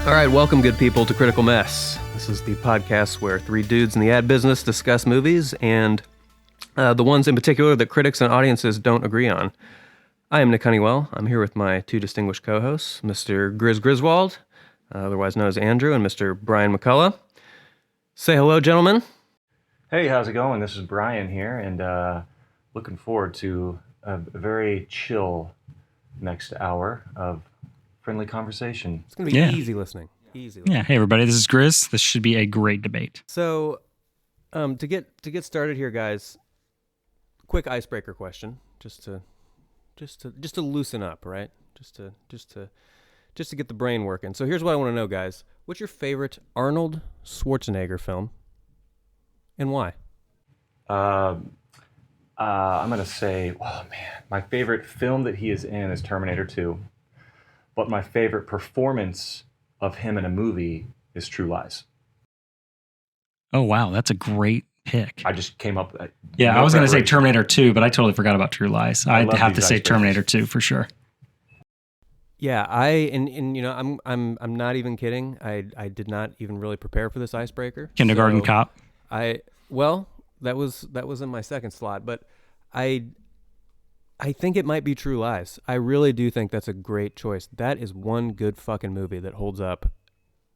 All right, welcome, good people, to Critical Mess. This is the podcast where three dudes in the ad business discuss movies and the ones in particular that critics and audiences don't agree on. I am Nick Honeywell. I'm here with my two distinguished co-hosts, Mr. Griswold, otherwise known as Andrew, and Mr. Brian McCullough. Say hello, gentlemen. Hey, how's it going? This is Brian here, and looking forward to a very chill next hour of friendly conversation. It's going to be easy listening. Yeah, hey everybody, this is Grizz. This should be a great debate. So, to get started here, guys, quick icebreaker question, just to loosen up, right? Just to get the brain working. So here's what I want to know, guys. What's your favorite Arnold Schwarzenegger film, and why? I'm gonna say, my favorite film that he is in is Terminator 2, but my favorite performance of him in a movie is True Lies. Oh wow, that's a great pick. I just came up. I was going to say Terminator 2, but I totally forgot about True Lies. I'd have to say Terminator 2 for sure. Yeah, and you know, I'm not even kidding. I did not even really prepare for this icebreaker. Kindergarten Cop. That was in my second slot, but I think it might be True Lies. I really do think that's a great choice. That is one good fucking movie that holds up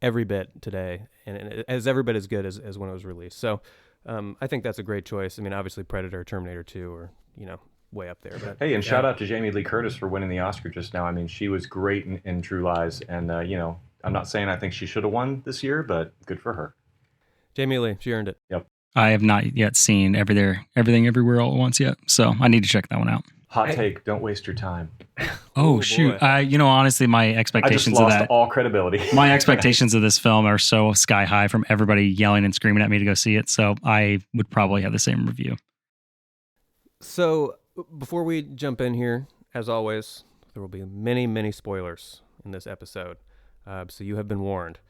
every bit today, and as every bit as good as when it was released. So I think that's a great choice. I mean, obviously Predator, Terminator 2 are, way up there. But, hey, and shout out to Jamie Lee Curtis for winning the Oscar just now. I mean, she was great in True Lies, and, I'm not saying I think she should have won this year, but good for her. Jamie Lee, she earned it. Yep. I have not yet seen Everything Everywhere All at Once yet, so I need to check that one out. Hot take, don't waste your time. Oh shoot. Honestly, my expectations I of just lost that, all credibility. my expectations of this film are so sky high from everybody yelling and screaming at me to go see it, so I would probably have the same review. So before we jump in here, as always, there will be many, many spoilers in this episode, so you have been warned.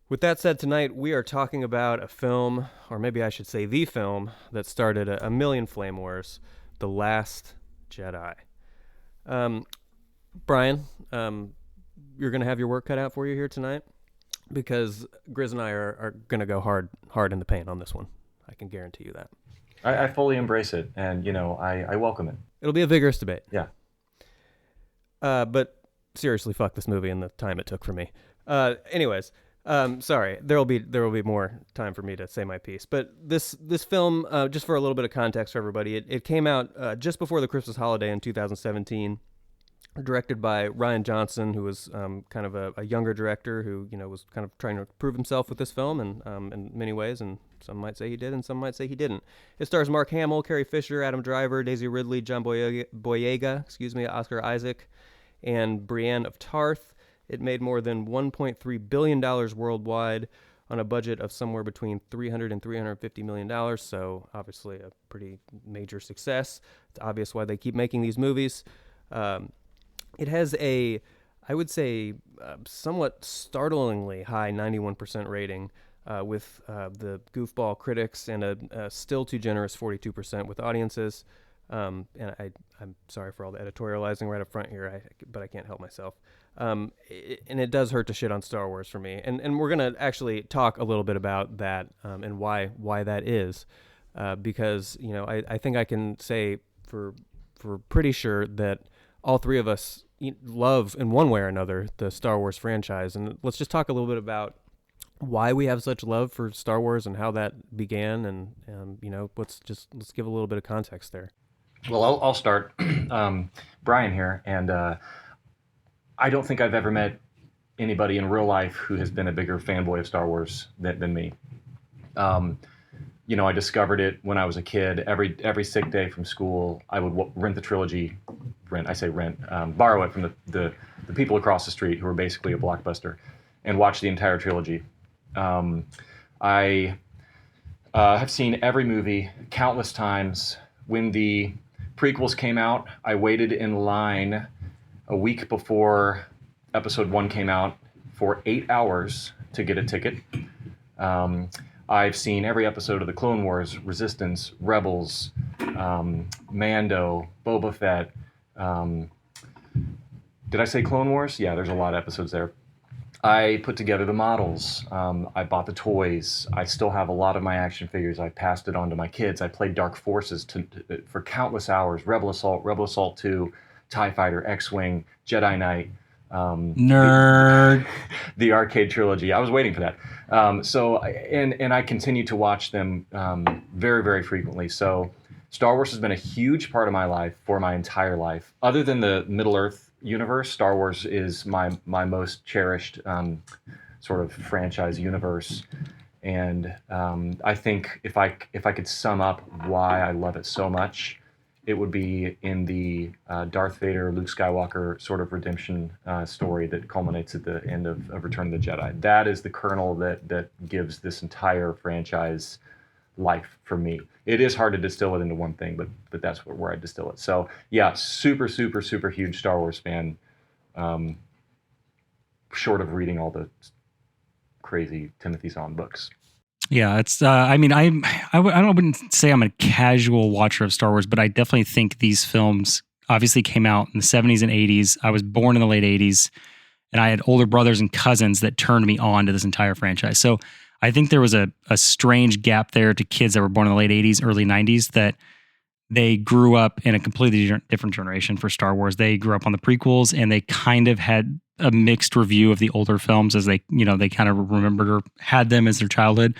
With that said, tonight we are talking about a film, or maybe I should say the film, that started a million flame wars, The Last Jedi. Brian, you're going to have your work cut out for you here tonight, because Grizz and I are going to go hard in the paint on this one. I can guarantee you that. I fully embrace it, and, I welcome it. It'll be a vigorous debate. Yeah. But seriously, fuck this movie and the time it took for me. Anyways, sorry, there will be more time for me to say my piece. But this film, just for a little bit of context for everybody, it came out just before the Christmas holiday in 2017. Directed by Ryan Johnson, who was kind of a younger director who was kind of trying to prove himself with this film, and in many ways, and some might say he did, and some might say he didn't. It stars Mark Hamill, Carrie Fisher, Adam Driver, Daisy Ridley, John Boyega, Oscar Isaac, and Brienne of Tarth. It made more than $1.3 billion worldwide on a budget of somewhere between $300 and $350 million, so obviously a pretty major success. It's obvious why they keep making these movies. It has I would say, somewhat startlingly high 91% rating with the goofball critics, and a still too generous 42% with audiences. And I'm sorry for all the editorializing right up front here, but I can't help myself. And it does hurt to shit on Star Wars for me. And we're going to actually talk a little bit about that and why that is. Because, I think I can say for pretty sure that all three of us love, in one way or another, the Star Wars franchise. And let's just talk a little bit about why we have such love for Star Wars and how that began. And let's give a little bit of context there. Well, I'll start. Brian here, and I don't think I've ever met anybody in real life who has been a bigger fanboy of Star Wars than me. I discovered it when I was a kid. Every sick day from school, I would rent the trilogy. Borrow it from the people across the street who were basically a Blockbuster, and watch the entire trilogy. I have seen every movie countless times. When the prequels came out, I waited in line a week before Episode 1 came out for 8 hours to get a ticket. I've seen every episode of the Clone Wars, Resistance, Rebels, Mando, Boba Fett. Did I say Clone Wars? Yeah, there's a lot of episodes there. I put together the models. I bought the toys. I still have a lot of my action figures. I passed it on to my kids. I played Dark Forces for countless hours. Rebel Assault 2, TIE Fighter, X-Wing, Jedi Knight. Nerd. The arcade trilogy. I was waiting for that. And I continue to watch them very, very frequently. So Star Wars has been a huge part of my life for my entire life. Other than the Middle Earth universe, Star Wars is my most cherished sort of franchise universe. And I think if I could sum up why I love it so much, it would be in the Darth Vader, Luke Skywalker sort of redemption story that culminates at the end of Return of the Jedi. That is the kernel that gives this entire franchise life for me. It is hard to distill it into one thing, but that's where I distill it. So yeah, super, super, super huge Star Wars fan, short of reading all the crazy Timothy Zahn books. Yeah, it's. I mean, I wouldn't say I'm a casual watcher of Star Wars, but I definitely think these films obviously came out in the 70s and 80s. I was born in the late 80s, and I had older brothers and cousins that turned me on to this entire franchise. So I think there was a strange gap there to kids that were born in the late 80s, early 90s that they grew up in a completely different generation for Star Wars. They grew up on the prequels, and they kind of had a mixed review of the older films as they kind of remembered or had them as their childhood.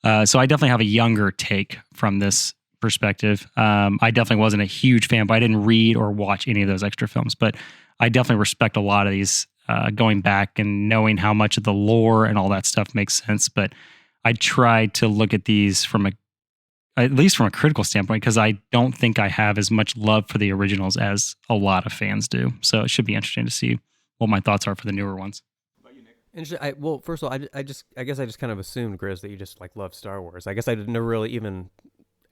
So I definitely have a younger take from this perspective. I definitely wasn't a huge fan, but I didn't read or watch any of those extra films. But I definitely respect a lot of these going back and knowing how much of the lore and all that stuff makes sense. But I try to look at these at least from a critical standpoint, because I don't think I have as much love for the originals as a lot of fans do. So it should be interesting to see what my thoughts are for the newer ones. Interesting. Well, first of all, I guess I just kind of assumed, Grizz, that you just like love Star Wars. I guess I never really even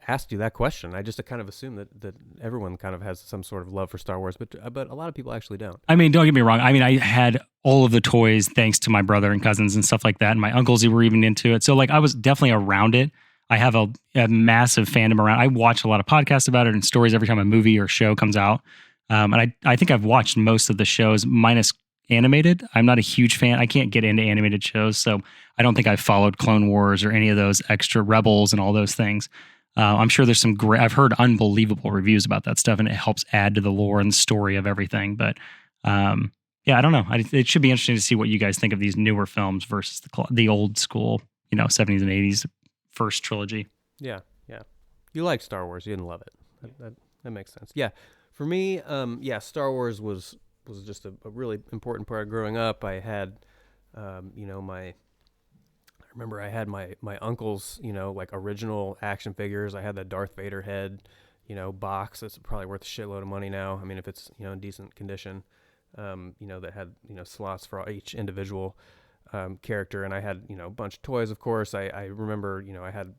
asked you that question. I just kind of assumed that everyone kind of has some sort of love for Star Wars, but a lot of people actually don't. I mean, don't get me wrong. I mean, I had all of the toys thanks to my brother and cousins and stuff like that, and my uncles who were even into it. So like, I was definitely around it. I have a massive fandom around. I watch a lot of podcasts about it and stories every time a movie or show comes out. And I think I've watched most of the shows minus animated. I'm not a huge fan. I can't get into animated shows, so I don't think I've followed Clone Wars or any of those extra Rebels and all those things. I'm sure there's some great. I've heard unbelievable reviews about that stuff, and it helps add to the lore and the story of everything. But yeah, I don't know. It should be interesting to see what you guys think of these newer films versus the old school, 70s and 80s first trilogy. Yeah. You liked Star Wars. You didn't love it. That makes sense. Yeah. For me, Star Wars was just a really important part of growing up. I had, I remember I had my uncle's, like original action figures. I had the Darth Vader head, box. That's probably worth a shitload of money now. I mean, if it's, in decent condition, that had, slots for each individual character. And I had, a bunch of toys, of course. I remember, I had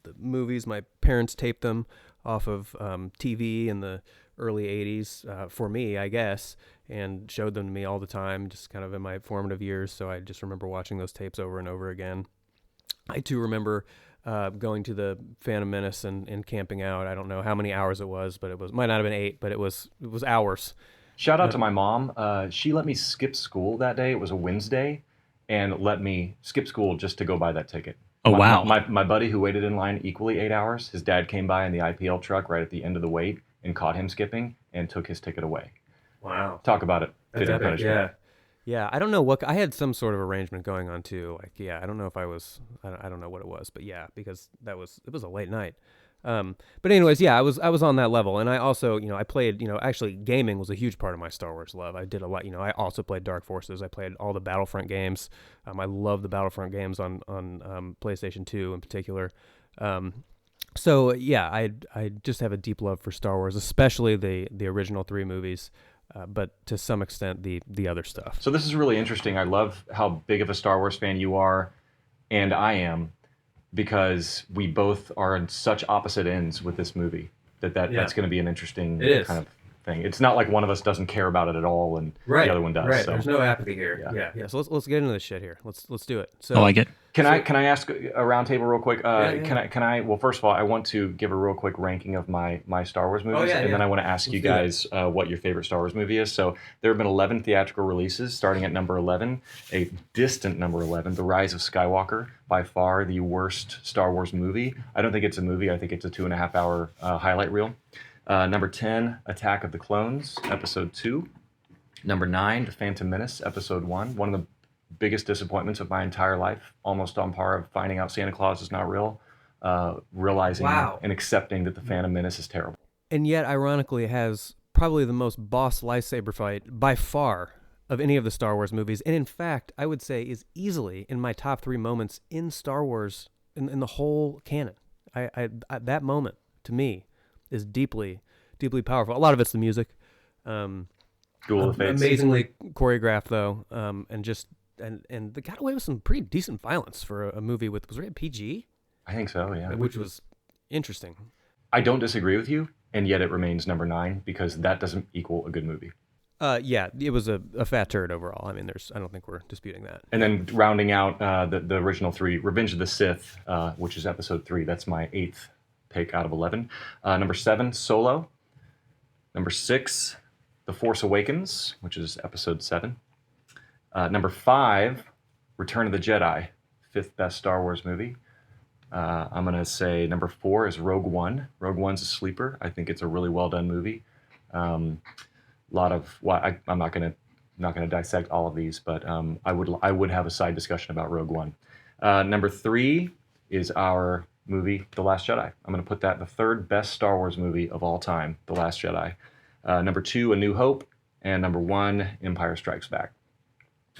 the movies. My parents taped them off of TV in the early 80s for me, I guess, and showed them to me all the time, just kind of in my formative years. So I just remember watching those tapes over and over again. I too remember going to the Phantom Menace and camping out. I don't know how many hours it was, but might not have been 8, but it was hours. Shout out to my mom. She let me skip school that day. It was a Wednesday, and let me skip school just to go buy that ticket. Wow. My buddy who waited in line equally 8 hours, his dad came by in the IPL truck right at the end of the wait and caught him skipping and took his ticket away. Wow. Talk about it. That's epic. Yeah. I don't know what, I had some sort of arrangement going on too. Like, yeah, I don't know if I don't know what it was, but yeah, because it was a late night. But anyways, yeah, I was on that level. And I also, I played, actually gaming was a huge part of my Star Wars love. I did a lot, I also played Dark Forces. I played all the Battlefront games. I love the Battlefront games on PlayStation 2 in particular. So yeah, I just have a deep love for Star Wars, especially the original 3 movies, but to some extent the other stuff. So this is really interesting. I love how big of a Star Wars fan you are, and I am, because we both are on such opposite ends with this movie. That's going to be an interesting kind of thing. It's not like one of us doesn't care about it at all, and the other one does. Right. So. There's no apathy here. Yeah. So let's get into this shit here. Let's do it. So I like it. Can I ask a roundtable real quick? Yeah. Can I? Well, first of all, I want to give a real quick ranking of my Star Wars movies, then I want to ask you guys what your favorite Star Wars movie is. So there have been 11 theatrical releases, starting at number 11, a distant number 11, The Rise of Skywalker, by far the worst Star Wars movie. I don't think it's a movie. I think it's a 2.5 hour highlight reel. Number 10, Attack of the Clones, Episode 2. Number 9, The Phantom Menace, Episode 1. One of the biggest disappointments of my entire life, almost on par of finding out Santa Claus is not real, realizing and accepting that the Phantom Menace is terrible. And yet, ironically, has probably the most boss lightsaber fight by far of any of the Star Wars movies. And in fact, I would say is easily in my top 3 moments in Star Wars, in the whole canon. I that moment, to me, is deeply, deeply powerful. A lot of it's the music. Duel of Fates. Amazingly choreographed, though, and they got away with some pretty decent violence for a movie was rated PG? I think so, yeah. Which was interesting. I don't disagree with you, and yet it remains number 9 because that doesn't equal a good movie. Yeah, it was a fat turd overall. I mean, I don't think we're disputing that. And then rounding out the original 3, Revenge of the Sith, which is Episode 3. That's my 8th pick out of 11. Number 7, Solo. Number 6, The Force Awakens, which is Episode 7. Number 5, Return of the Jedi, 5th best Star Wars movie. I'm going to say number 4 is Rogue One. Rogue One's a sleeper. I think it's a really well done movie. I'm not going to dissect all of these, but I would have a side discussion about Rogue One. Number 3 is our movie, The Last Jedi. I'm going to put that the 3rd best Star Wars movie of all time, The Last Jedi. Number 2, A New Hope, and number 1, Empire Strikes Back.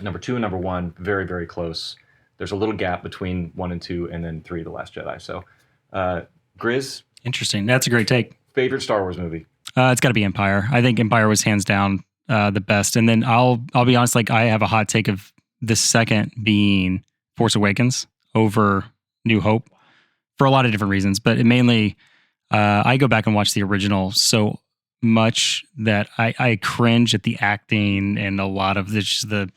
Number 2 and number 1, very, very close. There's a little gap between 1 and 2, and then 3, The Last Jedi. So, Grizz. Interesting. That's a great take. Favorite Star Wars movie? It's got to be Empire. I think Empire was hands down the best. And then I'll be honest, like I have a hot take of the second being Force Awakens over New Hope for a lot of different reasons. But it mainly, I go back and watch the original so much that I cringe at the acting and a lot of the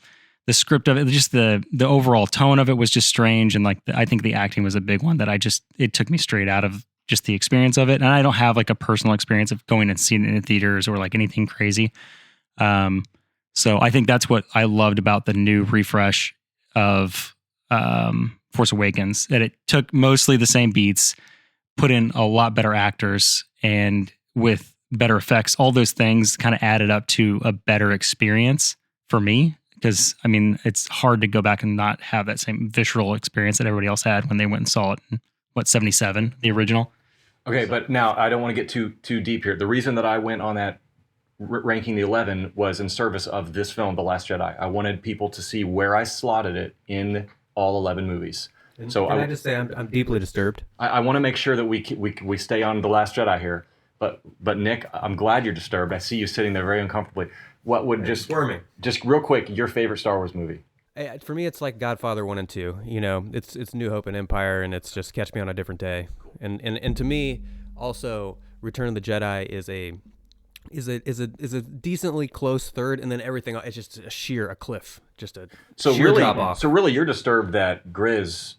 script of it, just the overall tone of it was just strange. And like, I think the acting was a big one that it took me straight out of just the experience of it. And I don't have like a personal experience of going and seeing it in theaters or like anything crazy. So I think that's what I loved about the new refresh of Force Awakens, that it took mostly the same beats, put in a lot better actors, and with better effects, all those things kind of added up to a better experience for me. Because, I mean, it's hard to go back and not have that same visceral experience that everybody else had when they went and saw it in, 77, the original? Okay, but now I don't want to get too deep here. The reason that I went on that ranking the 11 was in service of this film, The Last Jedi. I wanted people to see where I slotted it in all 11 movies. So I just say I'm deeply disturbed? I want to make sure that we stay on The Last Jedi here. But Nick, I'm glad you're disturbed. I see you sitting there very uncomfortably. What would just real quick, your favorite Star Wars movie? For me, it's like Godfather 1 and 2. You know, it's New Hope and Empire, and it's just Catch Me on a Different Day. And to me, also, Return of the Jedi is a decently close third, and then everything it's just a cliff, just a sheer drop off. So really, you're disturbed that Grizz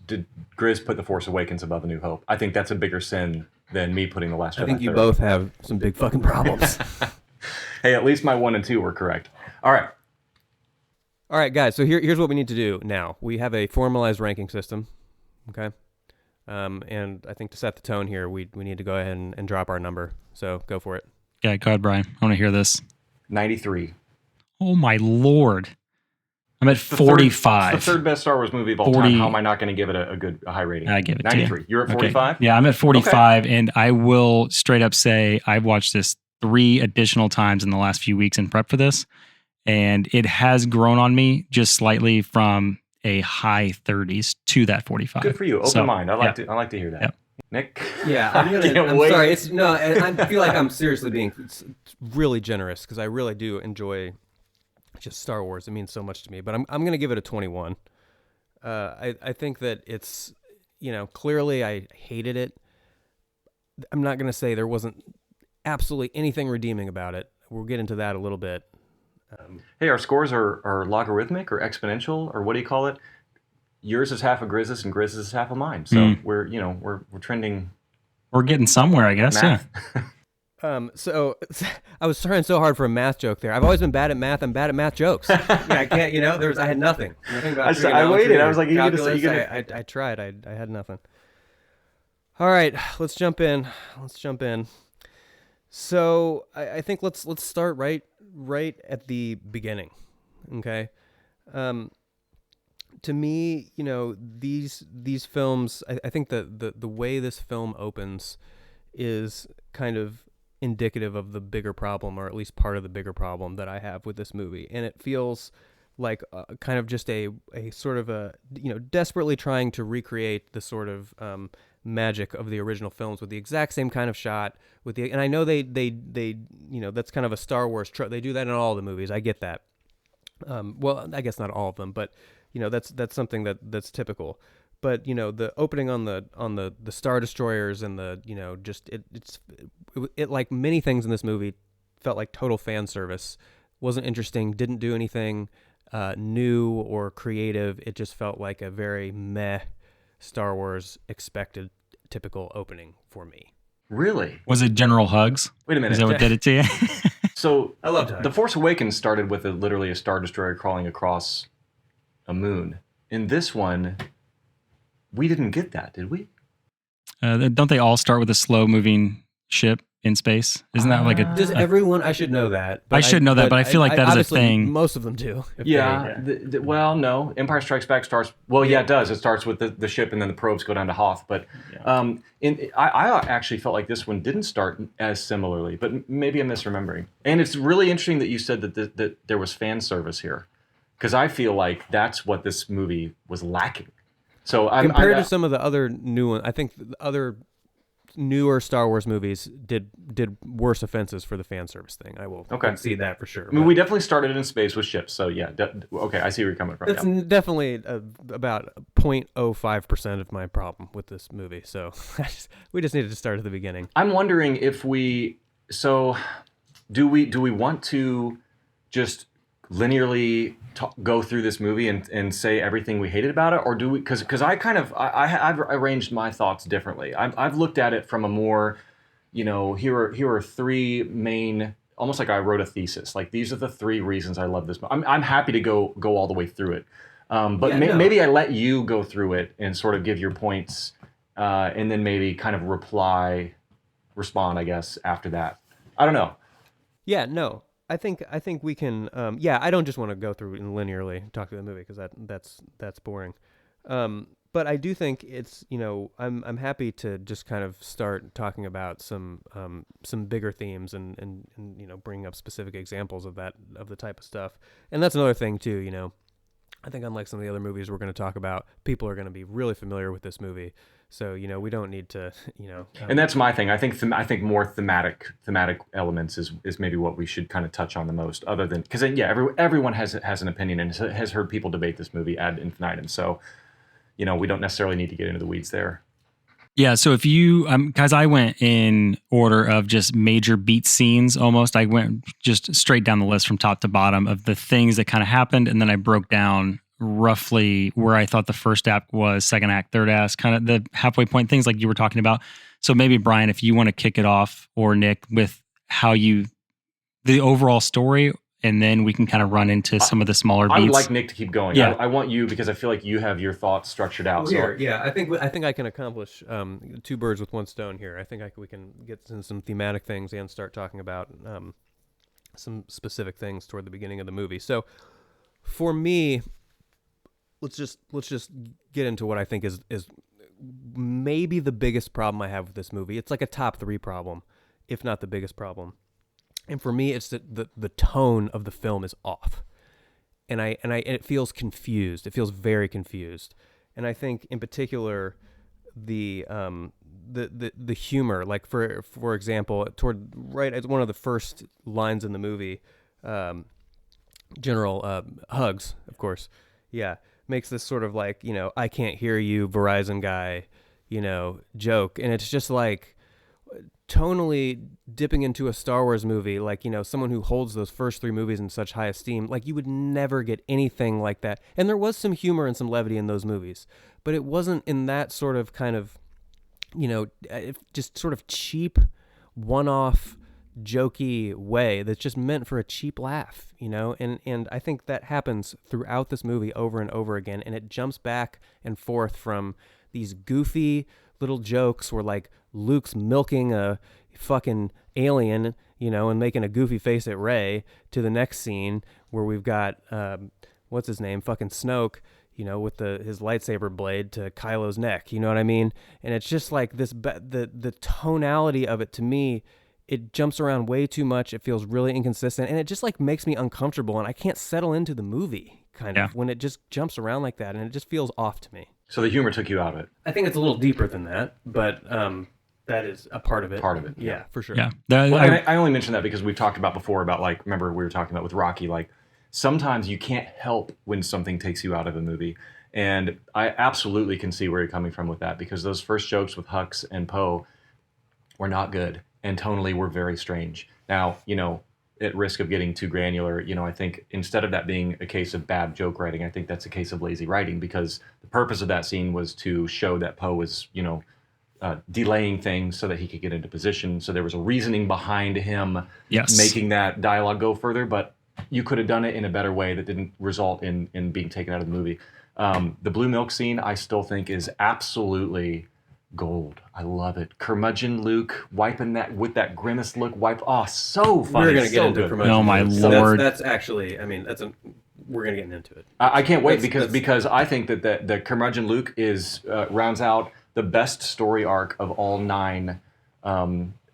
put The Force Awakens above A New Hope. I think that's a bigger sin than me putting The Last Jedi. I think you both have some big fucking problems. Hey, at least my 1 and 2 were correct. All right, guys. So here's what we need to do now. We have a formalized ranking system, okay? And I think to set the tone here, we need to go ahead and drop our number. So go for it. Yeah, go ahead, Brian. I want to hear this. 93. Oh my Lord. I'm at 45. It's the 3rd best Star Wars movie of all time. How am I not going to give it a high rating? I give it 93. You're at 45? Okay. Yeah, I'm at 45, and I will straight up say I've watched this 3 additional times in the last few weeks in prep for this, and it has grown on me just slightly from a high 30s to that 45. Good for you. Open mind. I like to hear that. Yep. Nick? Yeah, I'm sorry. I feel like I'm seriously being really generous because I really do enjoy just Star Wars. It means so much to me, but I'm going to give it a 21. I think that it's, clearly I hated it. I'm not going to say there wasn't absolutely anything redeeming about it. we'll get into that a little bit. Hey, our scores are logarithmic or exponential, or what do you call it? Yours is half of Grizz's and Grizz's is half of mine. So we're trending. We're getting somewhere, I guess. Math. Yeah. So I was trying so hard for a math joke there. I've always been bad at math. I'm bad at math jokes. I can't. I had nothing. I waited. I was like, I tried. I had nothing. All right, let's jump in. So I think let's start right at the beginning. Okay. To me, these films, I think the way this film opens is kind of indicative of the bigger problem, or at least part of the bigger problem that I have with this movie. And it feels like kind of just a sort of a, desperately trying to recreate the sort of magic of the original films with the exact same kind of shot and I know they that's kind of a Star Wars trope. They do that in all the movies. I get that. Well, I guess not all of them, but that's something that's typical. But the opening on the Star Destroyers and the just it like many things in this movie felt like total fan service. Wasn't interesting. Didn't do anything new or creative. It just felt like a very meh Star Wars expected typical opening for me. Really? Was it General Hugs? Wait a minute. Is that what did it to you? So I loved Hugs. The Force Awakens started with literally a Star Destroyer crawling across a moon. In this one, we didn't get that, did we? Don't they all start with a slow moving ship in space? Isn't that like a? Does everyone? I should know that. I should know that, but I feel like that is a thing. Most of them do. Yeah. Well, no. Empire Strikes Back starts. Well, yeah, it does. It starts with the ship, and then the probes go down to Hoth. But I actually felt like this one didn't start as similarly, but maybe I'm misremembering. And it's really interesting that you said that there was fan service here, because I feel like that's what this movie was lacking. So compared to some of the other new ones, I think the other newer Star Wars movies did worse offenses for the fan service thing. I will concede that for sure. I mean, we definitely started in space with ships, so yeah. Okay, I see where you're coming from. That's definitely about 0.05% of my problem with this movie. So we just needed to start at the beginning. I'm wondering if do we want to just linearly go through this movie and say everything we hated about it, or do we? Because I've arranged my thoughts differently. I've looked at it from a more, here are three main, almost like I wrote a thesis. Like, these are the three reasons I love this. I'm happy to go all the way through it, maybe I let you go through it and sort of give your points, and then maybe kind of respond, I guess, after that. I don't know. Yeah, no. I think we can. I don't just want to go through and linearly talk through the movie, because that's boring. But I do think it's I'm happy to just kind of start talking about some bigger themes and bring up specific examples of the type of stuff. And that's another thing too. I think unlike some of the other movies we're going to talk about, people are going to be really familiar with this movie. So we don't need to and that's my thing. I think more thematic elements is maybe what we should kind of touch on the most. Other than because everyone has an opinion and has heard people debate this movie ad infinitum. So we don't necessarily need to get into the weeds there. Yeah. So if you guys, I went in order of just major beat scenes. Almost, I went just straight down the list from top to bottom of the things that kind of happened, and then I broke down roughly where I thought the first act was, second act, third act, kind of the halfway point, things like you were talking about. So maybe Brian, if you want to kick it off, or Nick, with the overall story, and then we can kind of run into some of the smaller beats. I would like Nick to keep going. Yeah. I want you, because I feel like you have your thoughts structured out. I think I can accomplish two birds with one stone here. I think we can get into some thematic things and start talking about some specific things toward the beginning of the movie. So for me, let's just get into what I think is maybe the biggest problem I have with this movie. It's like a top 3 problem, if not the biggest problem. And for me, it's the tone of the film is off, and it feels confused. It feels very confused, and I think in particular the humor, like for example, toward right at one of the first lines in the movie, General Hugs, of course, makes this sort of like I can't hear you, Verizon guy, joke, and it's just like, tonally dipping into a Star Wars movie, like, someone who holds those first 3 movies in such high esteem, like, you would never get anything like that. And there was some humor and some levity in those movies, but it wasn't in that sort of kind of, just sort of cheap, one-off, jokey way that's just meant for a cheap laugh, and I think that happens throughout this movie over and over again, and it jumps back and forth from these goofy little jokes where, like, Luke's milking a fucking alien, and making a goofy face at Rey, to the next scene where we've got what's his name, fucking Snoke, with his lightsaber blade to Kylo's neck, you know what I mean? And it's just like this, the tonality of it, to me, it jumps around way too much. It feels really inconsistent, and it just, like, makes me uncomfortable, and I can't settle into the movie kind of when it just jumps around like that, and it just feels off to me. So the humor took you out of it. I think it's a little deeper than that, but that is a part of it. Part of it. Yeah, for sure. Yeah. I only mentioned that because we've talked about before about, like, remember we were talking about with Rocky, like, sometimes you can't help when something takes you out of a movie. And I absolutely can see where you're coming from with that, because those first jokes with Hux and Poe were not good, and tonally were very strange. Now, at risk of getting too granular, I think instead of that being a case of bad joke writing, I think that's a case of lazy writing, because the purpose of that scene was to show that Poe was, delaying things so that he could get into position. So there was a reasoning behind him making that dialogue go further, but you could have done it in a better way that didn't result in being taken out of the movie. The blue milk scene, I still think, is absolutely gold. I love it. Curmudgeon Luke wiping that with that grimace look. So funny. We're gonna get into curmudgeon. Oh my lord! That's actually. I mean, we're gonna get into it. I can't wait because I think that the curmudgeon Luke is rounds out the best story arc of all 9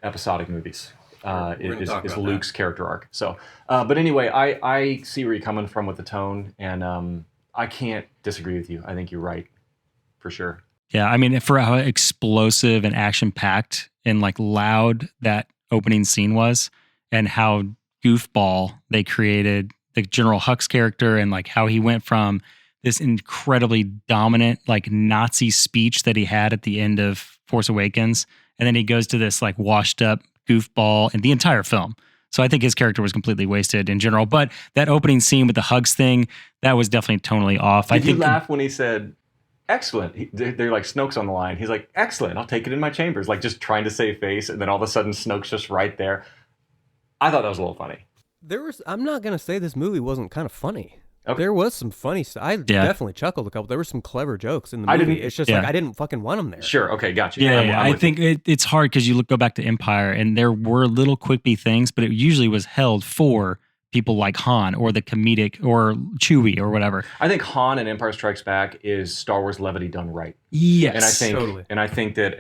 episodic movies. Is Luke's character arc. So, but anyway, I see where you're coming from with the tone, and I can't disagree with you. I think you're right, for sure. Yeah, I mean, for how explosive and action-packed and, like, loud that opening scene was, and how goofball they created the General Hux character, and, like, how he went from this incredibly dominant, like, Nazi speech that he had at the end of Force Awakens, and then he goes to this, like, washed-up goofball in the entire film. So I think his character was completely wasted in general. But that opening scene with the Hugs thing, that was definitely tonally off. Did you laugh when he said, excellent? They're like, Snoke's on the line. He's like, excellent, I'll take it in my chambers. Like, just trying to save face, and then all of a sudden Snoke's just right there. I thought that was a little funny. I'm not going to say this movie wasn't kind of funny. Okay. There was some funny stuff. I definitely chuckled a couple. There were some clever jokes in the movie. It's just like, I didn't fucking want them there. Sure. Okay. Gotcha. Yeah. I think it's hard because you go back to Empire, and there were little quippy things, but it usually was held for people like Han or the comedic or Chewie or whatever. I think Han and Empire Strikes Back is Star Wars levity done right. Yes. And I think, totally. And I think that,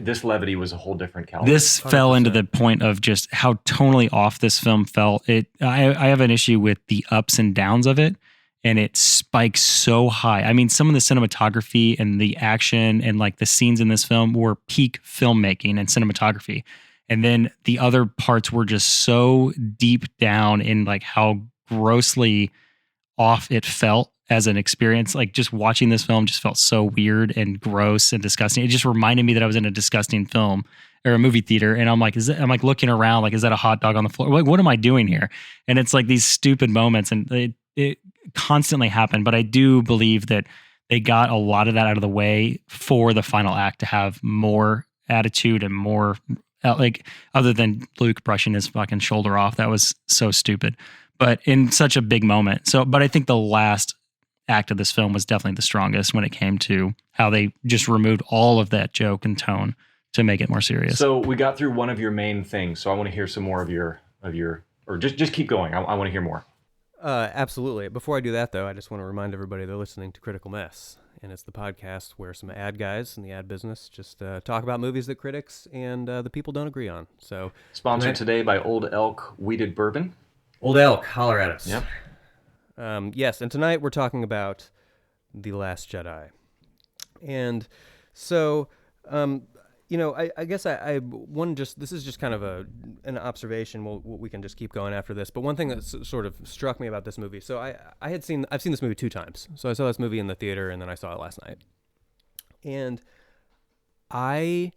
this levity was a whole different caliber. This 100%. Fell into the point of just how tonally off this film felt. I have an issue with the ups and downs of it, and it spikes so high. I mean, some of the cinematography and the action and, like, the scenes in this film were peak filmmaking and cinematography. And then the other parts were just so deep down in, like, how grossly off it felt as an experience. Like, just watching this film just felt so weird and gross and disgusting. It just reminded me that I was in a disgusting film or a movie theater. And I'm like, I'm like looking around, like, is that a hot dog on the floor? Like, what am I doing here? And it's like these stupid moments, and it constantly happen. But I do believe that they got a lot of that out of the way for the final act to have more attitude and more, like, other than Luke brushing his fucking shoulder off. That was so stupid, but in such a big moment. So, but I think the last act of this film was definitely the strongest when it came to how they just removed all of that joke and tone to make it more serious. So we got through one of your main things. So I want to hear some more of your, or just keep going. I want to hear more. Absolutely. Before I do that, though, I just want to remind everybody they're listening to Critical Mess, and it's the podcast where some ad guys in the ad business just talk about movies that critics and the people don't agree on. So, sponsored today by Old Elk Weeded Bourbon. Old Elk, holler at us. Yep. Yes, and tonight we're talking about The Last Jedi, and so. I guess this is just kind of an observation. We can just keep going after this. But one thing that sort of struck me about this movie. So I've seen this movie 2 times. So I saw this movie in the theater, and then I saw it last night. And I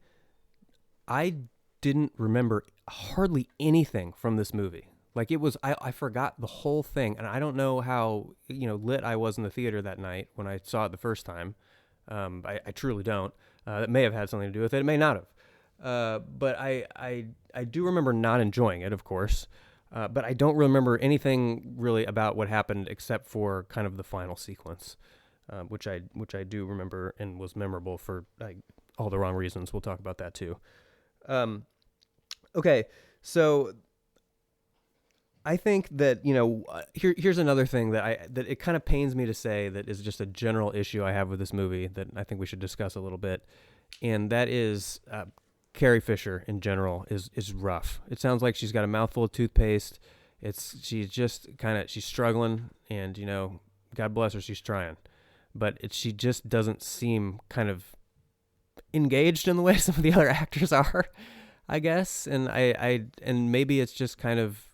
didn't remember hardly anything from this movie. Like it was, I forgot the whole thing, and I don't know how lit I was in the theater that night when I saw it the first time. I truly don't. That may have had something to do with it. It may not have. But I do remember not enjoying it, of course. But I don't remember anything really about what happened except for kind of the final sequence, which I do remember and was memorable for all the wrong reasons. We'll talk about that too. Okay, so I think that here's another thing that it kind of pains me to say that is just a general issue I have with this movie that I think we should discuss a little bit, and that is Carrie Fisher in general is rough. It sounds like she's got a mouthful of toothpaste. She's just she's struggling, and God bless her, she's trying, but she just doesn't seem kind of engaged in the way some of the other actors are, I guess, and and maybe it's just kind of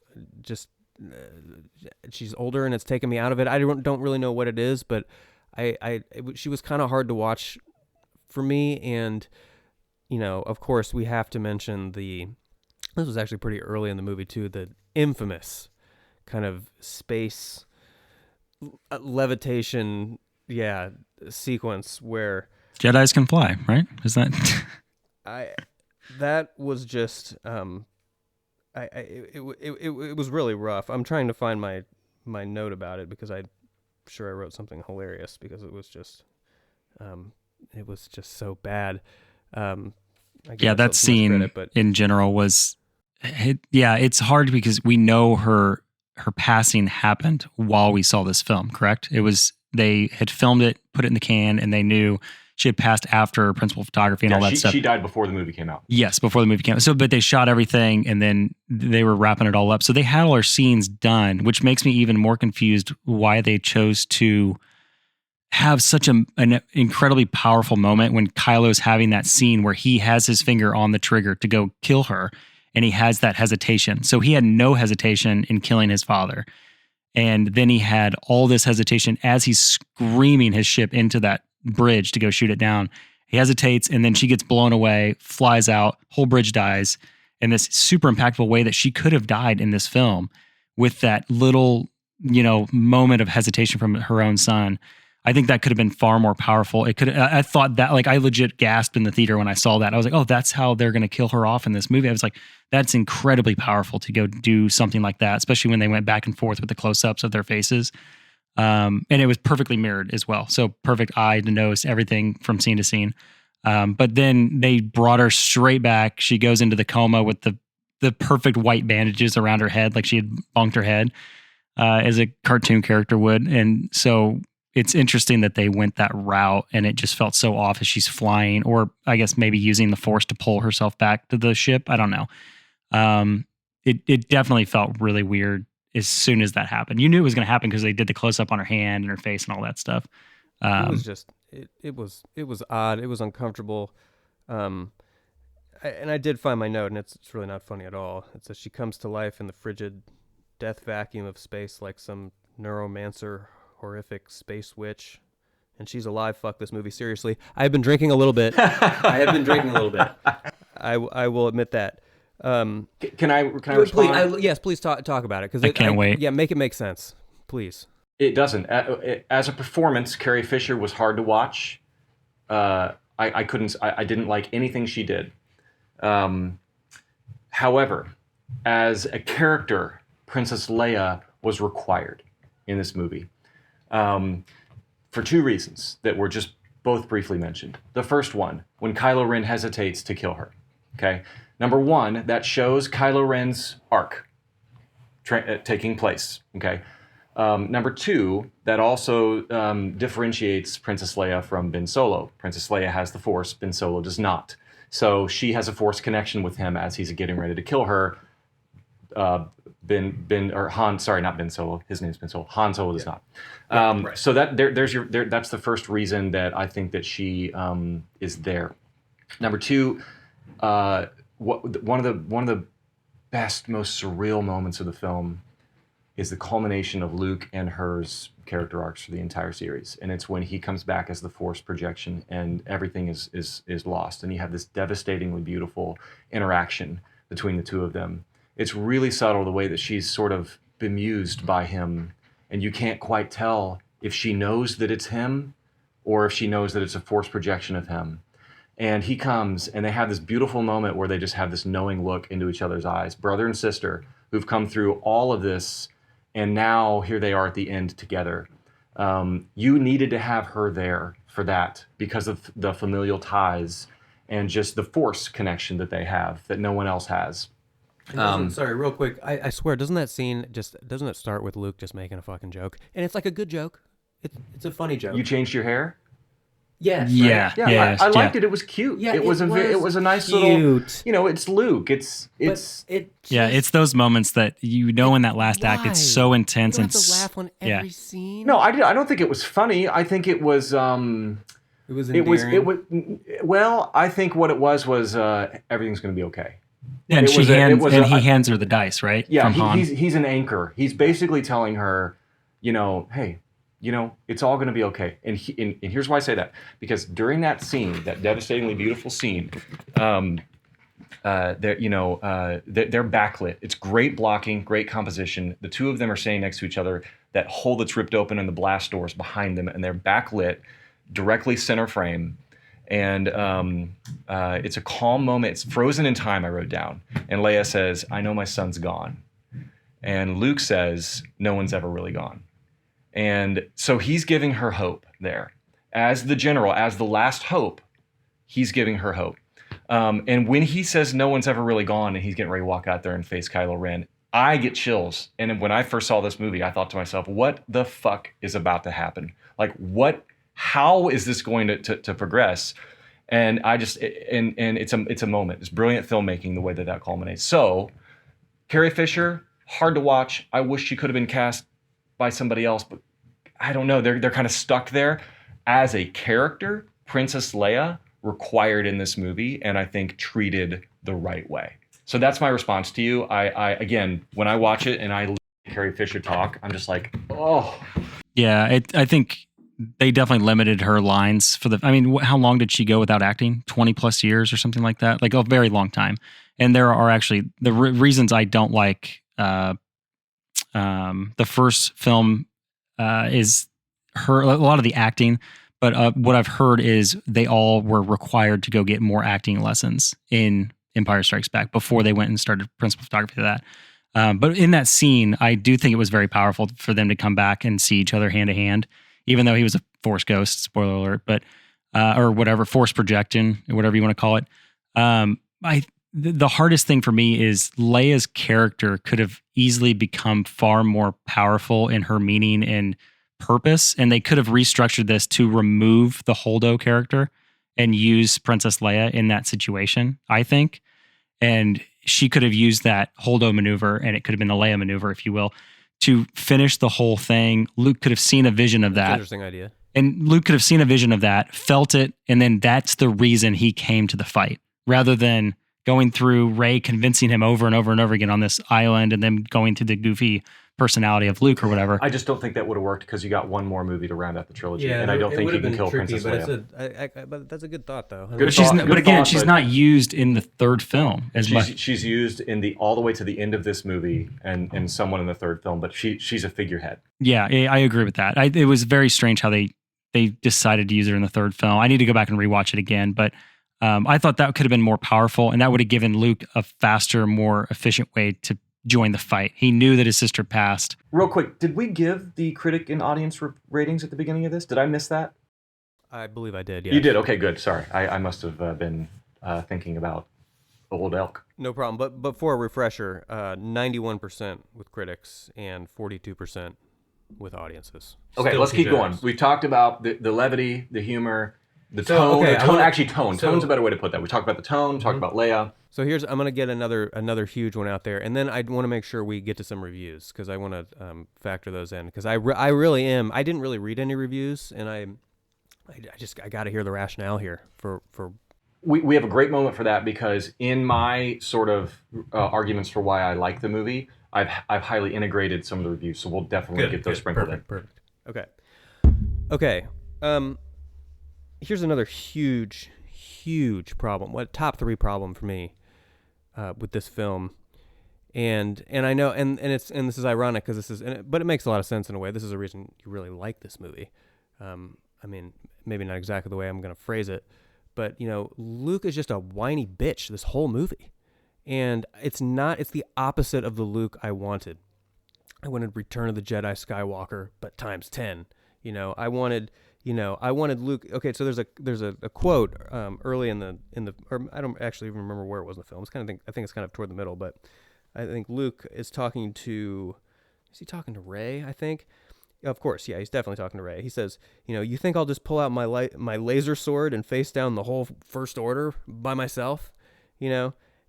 she's older and it's taken me out of it. I don't really know what it is, but she was kind of hard to watch for me. And of course we have to mention this was actually pretty early in the movie too, the infamous kind of space levitation sequence where Jedis can fly, right? Is that that was just it was really rough. I'm trying to find my note about it because I'm sure I wrote something hilarious because it was just so bad. That scene credit, in general was it's hard because we know her passing happened while we saw this film, correct? It was, they had filmed it, put it in the can, and they knew she had passed after principal photography and all that stuff. She died before the movie came out. Yes, before the movie came out. So, but they shot everything and then they were wrapping it all up. So they had all our scenes done, which makes me even more confused why they chose to have such an incredibly powerful moment when Kylo's having that scene where he has his finger on the trigger to go kill her and he has that hesitation. So he had no hesitation in killing his father. And then he had all this hesitation as he's screaming his ship into that bridge to go shoot it down. He hesitates and then she gets blown away, flies out, whole bridge dies in this super impactful way that she could have died in this film with that little, moment of hesitation from her own son. I think that could have been far more powerful. I thought that, I legit gasped in the theater when I saw that. I was like, oh, that's how they're going to kill her off in this movie. I was like, that's incredibly powerful to go do something like that, especially when they went back and forth with the close-ups of their faces. And it was perfectly mirrored as well. So perfect eye to nose, everything from scene to scene. But then they brought her straight back. She goes into the coma with the perfect white bandages around her head, like she had bonked her head, as a cartoon character would. And so it's interesting that they went that route and it just felt so off as she's flying, or I guess maybe using the force to pull herself back to the ship. I don't know. It definitely felt really weird as soon as that happened. You knew it was going to happen because they did the close up on her hand and her face and all that stuff. It was just, it was odd. It was uncomfortable. And I did find my note, and it's really not funny at all. It says she comes to life in the frigid death vacuum of space like some neuromancer, horrific space witch, and she's alive. Fuck this movie, seriously. I've been drinking a little bit. I will admit that. Can I respond? Yes, please talk about it because I can't wait. Yeah, make it make sense, please. It doesn't. As a performance, Carrie Fisher was hard to watch. I didn't like anything she did. However, as a character, Princess Leia was required in this movie. For two reasons that were just both briefly mentioned. The first one, when Kylo Ren hesitates to kill her. Okay, number one, that shows Kylo Ren's arc taking place. Okay, number two, that also differentiates Princess Leia from Ben Solo. Princess Leia has the Force, Ben Solo does not. So she has a Force connection with him as he's getting ready to kill her. Han Solo. His name's Ben Solo. Han Solo does not. Right. So that's the first reason that I think that she is there. Number two, one of the best, most surreal moments of the film is the culmination of Luke and her's character arcs for the entire series. And it's when he comes back as the Force projection and everything is lost. And you have this devastatingly beautiful interaction between the two of them. It's really subtle the way that she's sort of bemused by him. And you can't quite tell if she knows that it's him or if she knows that it's a Force projection of him. And he comes and they have this beautiful moment where they just have this knowing look into each other's eyes, brother and sister, who've come through all of this. And now here they are at the end together. You needed to have her there for that because of the familial ties and just the Force connection that they have that no one else has. Sorry, real quick. I swear, doesn't it start with Luke just making a fucking joke? And it's like a good joke. It's a funny joke. You changed your hair? Yes. Yeah. Right? Yeah, I liked it. It was cute. Yeah, it was a nice cute. little. You know, it's Luke. It's It's those moments that in that last act, it's so intense you and don't have to laugh on every scene. No, I don't think it was funny. I think it was. It was endearing. Well, I think what it was everything's going to be okay. And It was he hands her the dice, right? Yeah, From Han. he's an anchor. He's basically telling her, hey, it's all going to be okay. And here's why I say that. Because during that scene, that devastatingly beautiful scene, they're backlit. It's great blocking, great composition. The two of them are standing next to each other. That hole that's ripped open and the blast doors behind them, and they're backlit, directly center frame. And it's a calm moment. It's frozen in time, I wrote down. And Leia says, I know my son's gone. And Luke says, no one's ever really gone. And so he's giving her hope there. As the general, as the last hope, he's giving her hope. And when he says no one's ever really gone and he's getting ready to walk out there and face Kylo Ren, I get chills. And when I first saw this movie, I thought to myself, what the fuck is about to happen? Like, how is this going to progress? And it's a moment. It's brilliant filmmaking, the way that culminates. So, Carrie Fisher, hard to watch. I wish she could have been cast by somebody else, but I don't know. They're kind of stuck there. As a character, Princess Leia required in this movie, and I think treated the right way. So that's my response to you. I again, when I watch it and I listen to Carrie Fisher talk, I'm just like, oh. Yeah, I think they definitely limited her lines for how long did she go without acting? 20 plus years or something like that? Like a very long time. And there are actually the reasons I don't like the first film is a lot of the acting. But what I've heard is they all were required to go get more acting lessons in Empire Strikes Back before they went and started principal photography for that. But in that scene, I do think it was very powerful for them to come back and see each other hand to hand, even though he was a Force ghost, spoiler alert, but or whatever, Force projection, whatever you want to call it. The hardest thing for me is Leia's character could have easily become far more powerful in her meaning and purpose, and they could have restructured this to remove the Holdo character and use Princess Leia in that situation, I think. And she could have used that Holdo maneuver, and it could have been the Leia maneuver, if you will, to finish the whole thing. Luke could have seen a vision of that. Interesting idea. And Luke could have seen a vision of that, felt it, and then that's the reason he came to the fight, rather than going through Rey convincing him over and over and over again on this island and then going through the goofy personality of Luke or whatever. I just don't think that would have worked because you got one more movie to round out the trilogy, and I don't think you can kill Princess Leia. But that's a good thought, though. She's not used in the third film as much. She's used in all the way to the end of this movie, and someone in the third film, but she's a figurehead. Yeah, I agree with that. It was very strange how they decided to use her in the third film. I need to go back and rewatch it again, but I thought that could have been more powerful, and that would have given Luke a faster, more efficient way to join the fight. He knew that his sister passed. Real quick, did we give the critic and audience ratings at the beginning of this? Did I miss that? I believe I did, yeah. You did? Okay, good. Sorry. I must have been thinking about Old Elk. No problem. But for a refresher, 91% with critics and 42% with audiences. Okay, let's keep going. We've talked about the levity, the humor, the tone. Tone's a better way to put that. We talked about the tone, talked about Leia. So I'm going to get another huge one out there, and then I want to make sure we get to some reviews because I want to factor those in because I really am. I didn't really read any reviews, and I got to hear the rationale here for. We have a great moment for that because in my sort of arguments for why I like the movie, I've highly integrated some of the reviews, so we'll definitely get those sprinkled in. Perfect. Okay. Here's another huge problem. What top 3 problem for me with this film, and I know, and this is ironic because but it makes a lot of sense in a way. This is a reason you really like this movie. I mean, maybe not exactly the way I'm going to phrase it, but Luke is just a whiny bitch this whole movie, and it's the opposite of the Luke I wanted. I wanted Return of the Jedi Skywalker, but times 10. I wanted Luke. Okay, so there's a quote early in the or I don't actually even remember where it was in the film. I think it's kind of toward the middle, but I think Luke is talking to. Is he talking to Rey? I think. Of course, yeah, he's definitely talking to Rey. He says, you think I'll just pull out my laser sword and face down the whole First Order by myself,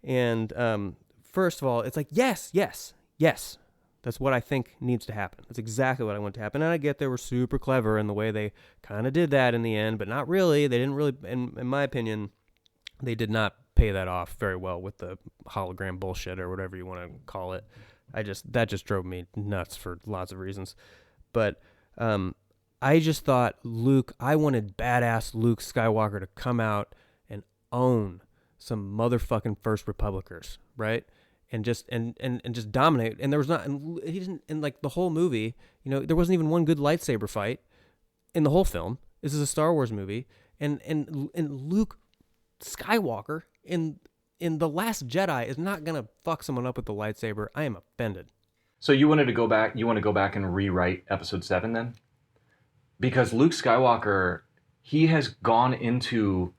And first of all, it's like yes. That's what I think needs to happen. That's exactly what I want to happen. And I get they were super clever in the way they kind of did that in the end, but not really. They didn't really, in my opinion, they did not pay that off very well with the hologram bullshit or whatever you want to call it. That just drove me nuts for lots of reasons. But I just thought I wanted badass Luke Skywalker to come out and own some motherfucking First Republicers, right? And just dominate. And there was not, and he didn't, in like the whole movie, there wasn't even one good lightsaber fight in the whole film. This is a Star Wars movie, and Luke Skywalker in The Last Jedi is not gonna fuck someone up with the lightsaber. I am offended. So you want to go back and rewrite Episode 7 then? Because Luke Skywalker, he has gone into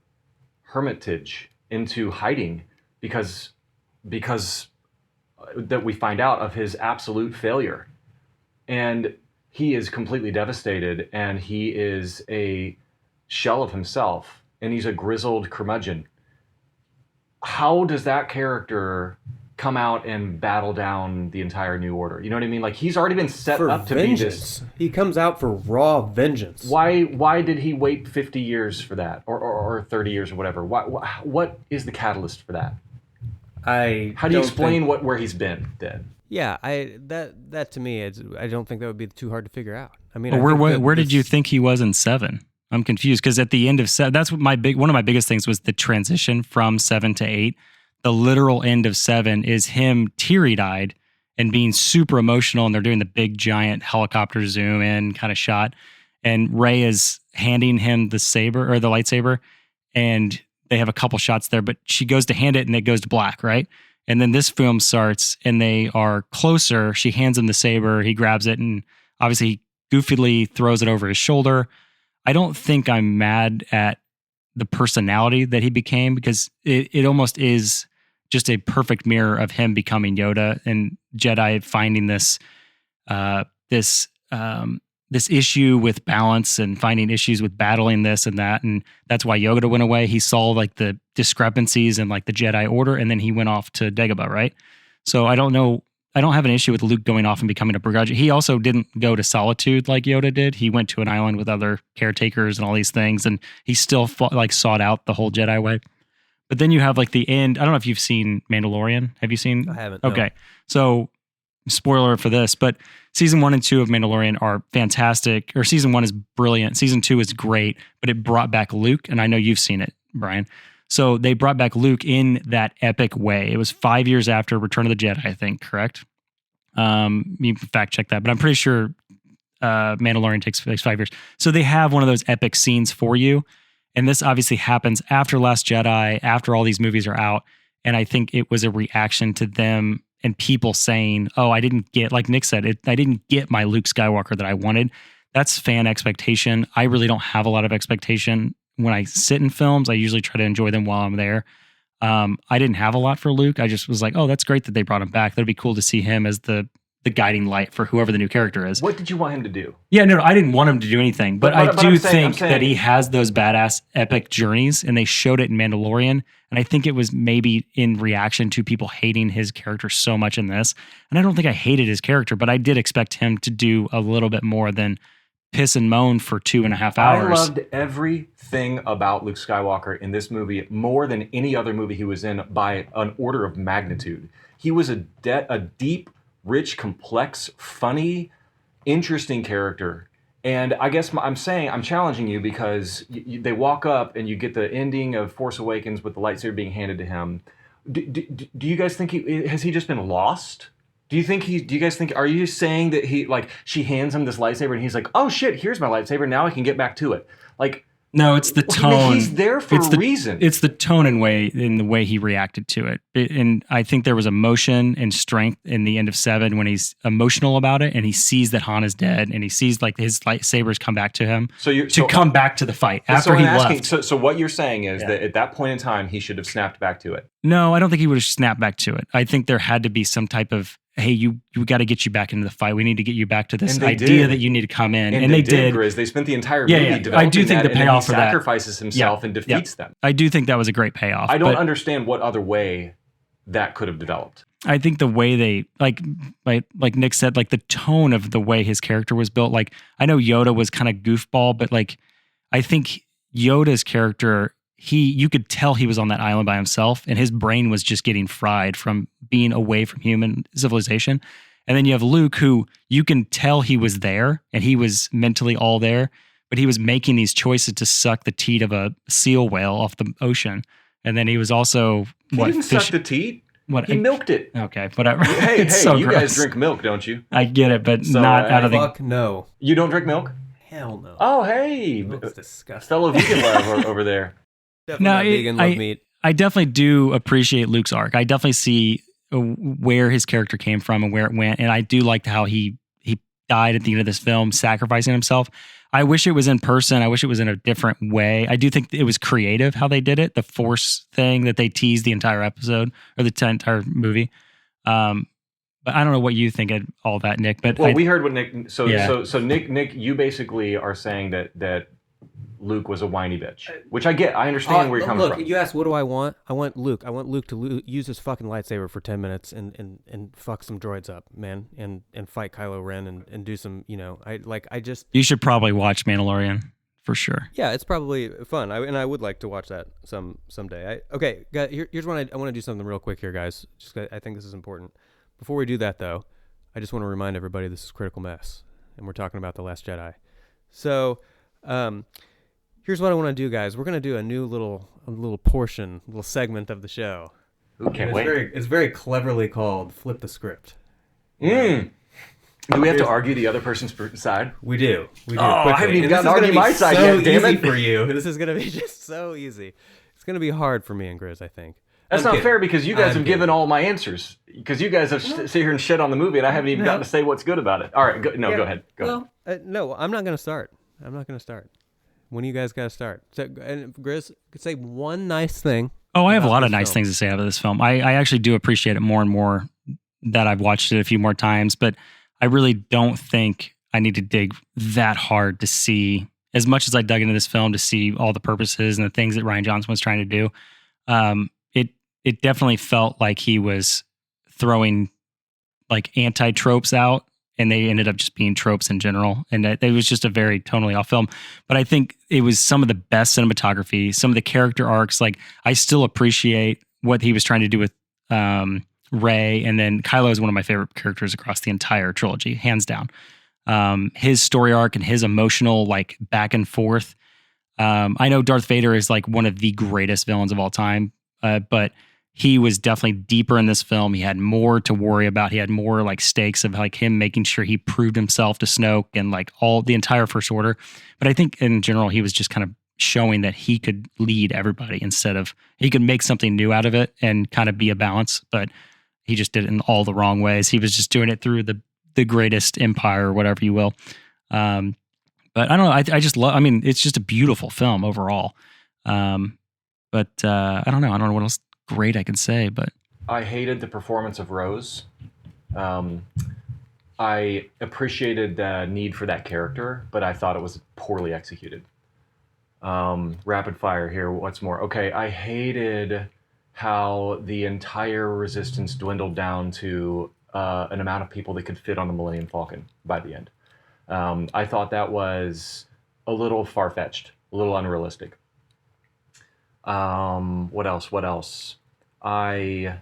hermitage, into hiding, because that we find out of his absolute failure. And he is completely devastated, and he is a shell of himself, and he's a grizzled curmudgeon. How does that character come out and battle down the entire New Order? You know what I mean? Like, he's already been set up to be this. He comes out for raw vengeance. Why did he wait 50 years for that, or 30 years or whatever? What is the catalyst for that? How do you explain where he's been then? Yeah, that to me, I don't think that would be too hard to figure out. I mean, where did you think he was in 7? I'm confused because at the end of 7, that's what one of my biggest things was the transition from 7 to 8. The literal end of 7 is him teary-eyed and being super emotional, and they're doing the big giant helicopter zoom in kind of shot, and Rey is handing him the saber or the lightsaber, and they have a couple shots there, but she goes to hand it and it goes to black, right? And then this film starts and they are closer. She hands him the saber, he grabs it, and obviously he goofily throws it over his shoulder. I don't think I'm mad at the personality that he became, because it almost is just a perfect mirror of him becoming Yoda, and Jedi finding this issue with balance and finding issues with battling this and that. And that's why Yoda went away. He saw like the discrepancies in like the Jedi Order, and then he went off to Dagobah, right? So I don't know. I don't have an issue with Luke going off and becoming a begrudge. He also didn't go to solitude like Yoda did. He went to an island with other caretakers and all these things, and he still sought out the whole Jedi way. But then you have like the end. I don't know if you've seen Mandalorian. Have you seen? I haven't. Okay. No. So spoiler for this, but season 1 and 2 of Mandalorian are fantastic. Or season 1 is brilliant. Season 2 is great, but it brought back Luke. And I know you've seen it, Brian. So they brought back Luke in that epic way. It was 5 years after Return of the Jedi, I think, correct? You can fact check that, but I'm pretty sure Mandalorian takes 5 years. So they have one of those epic scenes for you. And this obviously happens after Last Jedi, after all these movies are out. And I think it was a reaction to them and people saying, oh, I didn't get, like Nick said, I didn't get my Luke Skywalker that I wanted. That's fan expectation. I really don't have a lot of expectation. When I sit in films, I usually try to enjoy them while I'm there. I didn't have a lot for Luke. I just was like, oh, that's great that they brought him back. That'd be cool to see him as the guiding light for whoever the new character is. What did you want him to do? Yeah, no, I didn't want him to do anything. But I do think that he has those badass epic journeys, and they showed it in Mandalorian. And I think it was maybe in reaction to people hating his character so much in this. And I don't think I hated his character, but I did expect him to do a little bit more than piss and moan for 2.5 hours. I loved everything about Luke Skywalker in this movie more than any other movie he was in by an order of magnitude. He was a deep rich, complex, funny, interesting character. And I guess I'm challenging you because they walk up and you get the ending of Force Awakens with the lightsaber being handed to him. Do you guys think has he just been lost? Do you guys think, are you saying that she hands him this lightsaber and he's like, oh shit, here's my lightsaber, now I can get back to it? Like, No, it's the tone. He's there for a reason. It's the tone and the way he reacted to it. And I think there was emotion and strength in the end of 7 when he's emotional about it and he sees that Han is dead and he sees like his lightsabers come back to him come back to the fight after he left. So what you're saying is that at that point in time, he should have snapped back to it. No, I don't think he would have snapped back to it. I think there had to be some type of, hey, you got to get you back into the fight. We need to get you back to this idea that you need to come in. And they did. Grizz. They spent the entire movie developing I do think that, the payoff for that. He sacrifices himself and defeats them. I do think that was a great payoff. I don't understand what other way that could have developed. I think the way they, like Nick said, like the tone of the way his character was built. Like, I know Yoda was kind of goofball, but like, I think Yoda's character, you could tell he was on that island by himself and his brain was just getting fried from being away from human civilization. And then you have Luke, who you can tell he was there and he was mentally all there, but he was making these choices to suck the teat of a seal whale off the ocean. And then he was also He didn't suck the teat. He milked it. Okay, whatever. Hey, so you gross. guys drink milk, don't you? I get it, but not out of the. Fuck no. You don't drink milk? Hell no. Oh, hey, Milk's disgusting. fellow vegan love over there. Definitely not vegan, love meat. I definitely do appreciate Luke's arc. I definitely see where his character came from and where it went, and I do like how he died at the end of this film, sacrificing himself. I wish it was in person. I wish it was in a different way. I do think it was creative how they did it, the Force thing that they teased the entire episode or the entire movie. But I don't know what you think of all that, Nick. But we heard what Nick. So Nick, you basically are saying that Luke was a whiny bitch, which I get. I understand where you're coming from. Look, you asked, what do I want? I want Luke. I want Luke to use his fucking lightsaber for 10 minutes and fuck some droids up, man, and fight Kylo Ren and do some, You should probably watch Mandalorian for sure. Yeah, it's probably fun. I would like to watch that someday. Here's when I want to do something real quick here, guys. I think this is important. Before we do that, though, I just want to remind everybody this is Critical Mess, and we're talking about The Last Jedi. So, here's what I want to do, guys. We're going to do a new little segment of the show. Can't wait. It's very cleverly called Flip the Script. Do we have to argue the other person's side? We do. Oh, I haven't even gotten to argue my side yet, damn it. For you. This is going to be just so easy. It's going to be hard for me and Grizz, I think. That's not fair because you guys have given all my answers. Because you guys have sit here and shit on the movie and I haven't even gotten to say what's good about it. All right, go ahead. Go ahead. No, I'm not going to start. When you guys got to start? So, and Grizz could say one nice thing. Oh, I have a lot of nice things to say about this film. I actually do appreciate it more and more that I've watched it a few more times, but I really don't think I need to dig that hard to see, as much as I dug into this film to see all the purposes and the things that Rian Johnson was trying to do. It definitely felt like he was throwing like anti-tropes out, and they ended up just being tropes in general. And it was just a very tonally off film. But I think it was some of the best cinematography, some of the character arcs. Like, I still appreciate what he was trying to do with Rey. And then Kylo is one of my favorite characters across the entire trilogy, hands down. His story arc and his emotional like back and forth. I know Darth Vader is like one of the greatest villains of all time, but he was definitely deeper in this film. He had more to worry about. He had more like stakes of like him making sure he proved himself to Snoke and like all the entire First Order. But I think in general, he was just kind of showing that he could lead everybody instead of, he could make something new out of it and kind of be a balance, but he just did it in all the wrong ways. He was just doing it through the greatest empire or whatever you will. But I don't know. I just love, I mean, it's just a beautiful film overall. But I don't know. I don't know what else great I can say, but I hated the performance of Rose. I appreciated the need for that character, but I thought it was poorly executed. Rapid fire here. What's more? Okay, I hated how the entire Resistance dwindled down to an amount of people that could fit on the Millennium Falcon by the end. I thought that was a little far-fetched, a little unrealistic. What else? I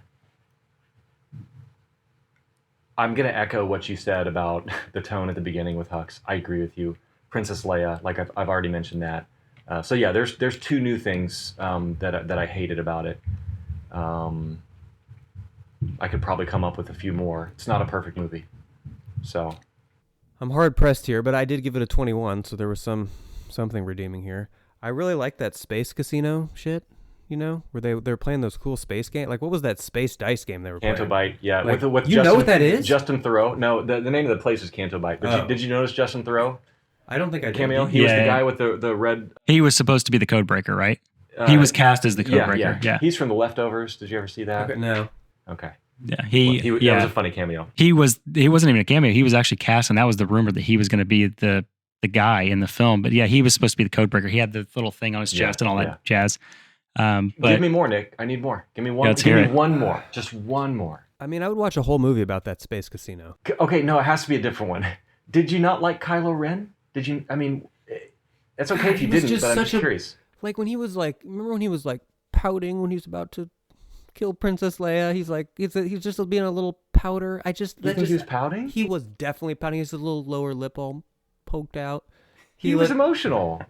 I'm gonna echo what you said about the tone at the beginning with Hux. I agree with you. Princess Leia, like I've already mentioned that. So yeah, there's two new things that I hated about it. I could probably come up with a few more. It's not a perfect movie. So I'm hard pressed here, but I did give it a 21, so there was something redeeming here. I really like that space casino shit. You know, where they're playing those cool space games. Like, what was that space dice game they were playing? Canto Bite, yeah. Like, with you Justin, know what that is? Justin Theroux. No, the name of the place is Canto Bite. Did you notice Justin Theroux? I don't think I did. Cameo. He was the guy with the red. He was supposed to be the code breaker, right? He was cast as the code breaker. Yeah. He's from The Leftovers. Did you ever see that? Okay, no. Okay. Yeah. That was a funny cameo. He wasn't even a cameo. He was actually cast, and that was the rumor that he was going to be the guy in the film. But yeah, he was supposed to be the code breaker. He had the little thing on his chest and all that jazz. But give me more, Nick. I need more. Give me one. Give me one more. Just one more. I mean, I would watch a whole movie about that space casino. Okay, no, it has to be a different one. Did you not like Kylo Ren? Did you? I mean, it's okay if you didn't, but I'm just curious. Like when he was like, remember when he was like pouting when he was about to kill Princess Leia? He's like, he's just being a little pouter. You think he was pouting? He was definitely pouting. His little lower lip all poked out. He was emotional.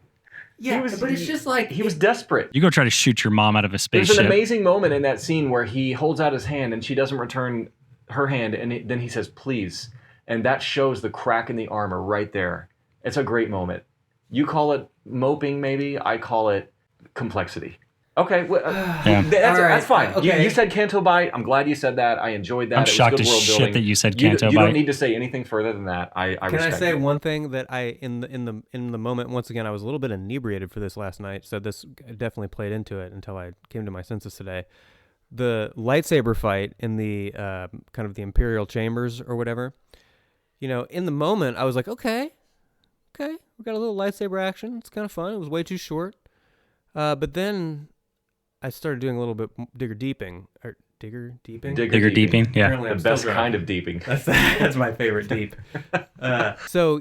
Yeah, but it's just like he was desperate. You go try to shoot your mom out of a spaceship. There's an amazing moment in that scene where he holds out his hand and she doesn't return her hand, and then he says, "Please," and that shows the crack in the armor right there. It's a great moment. You call it moping, maybe. I call it complexity. Okay, well, that's fine. Okay. You said Canto Bite. I'm glad you said that. I enjoyed that. I'm it was shocked good as world shit building. that you said Canto Bite. You don't need to say anything further than that. I Can respect I say it. one thing that in the moment? Once again, I was a little bit inebriated for this last night, so this definitely played into it until I came to my senses today. The lightsaber fight in the kind of the Imperial chambers or whatever. You know, in the moment, I was like, okay, we got a little lightsaber action. It's kind of fun. It was way too short, but then I started doing a little bit digger deeping. Digger deeping, yeah. The best kind of deeping. That's my favorite deep. So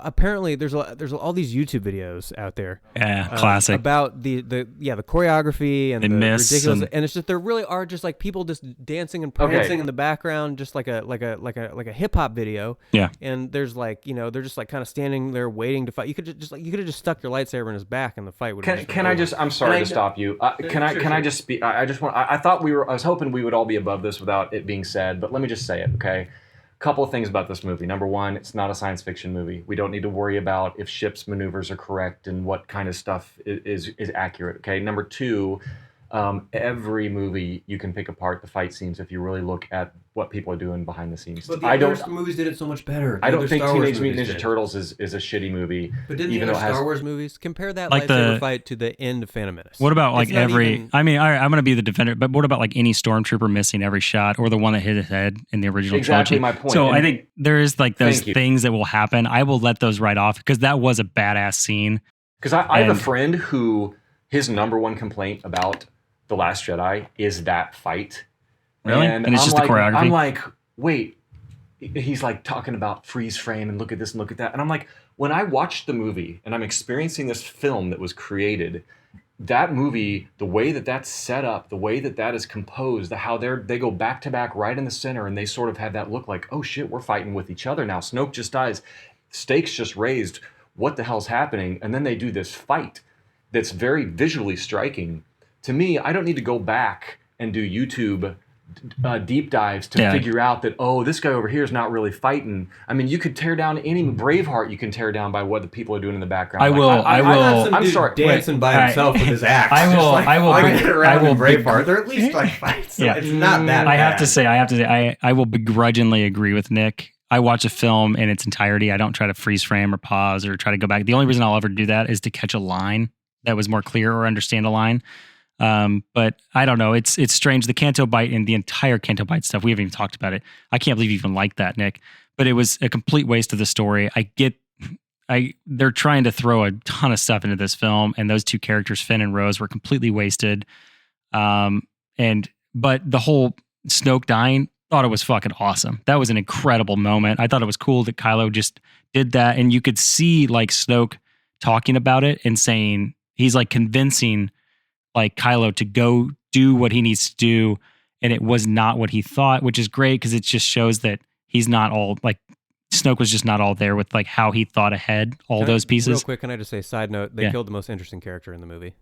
apparently there's all these YouTube videos out there. Yeah, classic. About the choreography and the miss ridiculous, and it's just there really are just like people just dancing and prancing in the background, just like a hip hop video. Yeah. And there's like, you know, they're just like kind of standing there waiting to fight. You could have just stuck your lightsaber in his back and the fight would have Can I just? I'm sorry to stop you. Can I just speak? I just want. I thought I was hoping we would all be above this without it being said, but let me just say it, okay? Couple of things about this movie. Number one, it's not a science fiction movie. We don't need to worry about if ships' maneuvers are correct and what kind of stuff is accurate, okay? Number two, every movie you can pick apart the fight scenes if you really look at what people are doing behind the scenes. But the other movies did it so much better. I don't think Teenage Mutant Ninja Turtles is a shitty movie. But didn't the other Star Wars movies compare that like lightsaber fight to the end of Phantom Menace? What about like every? I mean, I'm going to be the defender, but what about like any stormtrooper missing every shot, or the one that hit his head in the original trilogy? My point. So I think there is like those things that will happen. I will let those right off because that was a badass scene. Because I have a friend who his number one complaint about The Last Jedi is that fight. Really? And it's just the choreography? I'm like, wait. He's like talking about freeze frame and look at this and look at that. And I'm like, when I watched the movie and I'm experiencing this film that was created, that movie, the way that that's set up, the way that that is composed, how they go back to back right in the center and they sort of have that look like, oh shit, we're fighting with each other now. Snoke just dies. Stakes just raised. What the hell's happening? And then they do this fight that's very visually striking. To me, I don't need to go back and do YouTube deep dives to figure out that, oh, this guy over here is not really fighting. I mean, you could tear down any Braveheart. You can tear down by what the people are doing in the background. I will. I'm sorry, dancing by himself with his axe. I will Braveheart. They're at least like fights. So it's not that. I have to say, I will begrudgingly agree with Nick. I watch a film in its entirety. I don't try to freeze frame or pause or try to go back. The only reason I'll ever do that is to catch a line that was more clear or understand a line. But I don't know. It's strange. The Canto Bite and the entire Canto Bite stuff, we haven't even talked about it. I can't believe you even like that, Nick. But it was a complete waste of the story. They're trying to throw a ton of stuff into this film, and those two characters, Finn and Rose, were completely wasted. But the whole Snoke dying, thought it was fucking awesome. That was an incredible moment. I thought it was cool that Kylo just did that, and you could see like Snoke talking about it and saying he's like convincing like Kylo to go do what he needs to do, and it was not what he thought, which is great because it just shows that he's not all like Snoke was just not all there with like how he thought ahead, all those Real pieces. quick, can I just say, side note, they killed the most interesting character in the movie.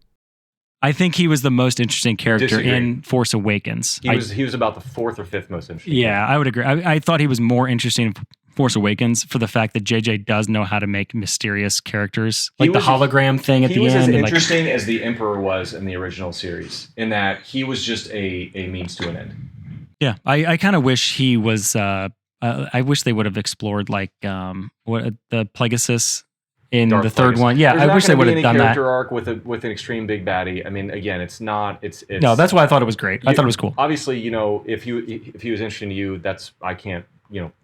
I think he was the most interesting character in Force Awakens. He was about the fourth or fifth most interesting. Yeah, I would agree. I thought he was more interesting in Force Awakens for the fact that JJ does know how to make mysterious characters, like the hologram thing at the end. He was as interesting as the Emperor was in the original series, in that he was just a means to an end. Yeah, I kind of wish he was. I wish they would have explored like what the Plagueis in Darth the third Plagueis. one. Yeah, There's I wish they would have done that. Character arc with an extreme big baddie. I mean, again, it's not. It's no. That's why I thought it was great. I thought it was cool. Obviously, if he was interesting to you, that's I can't.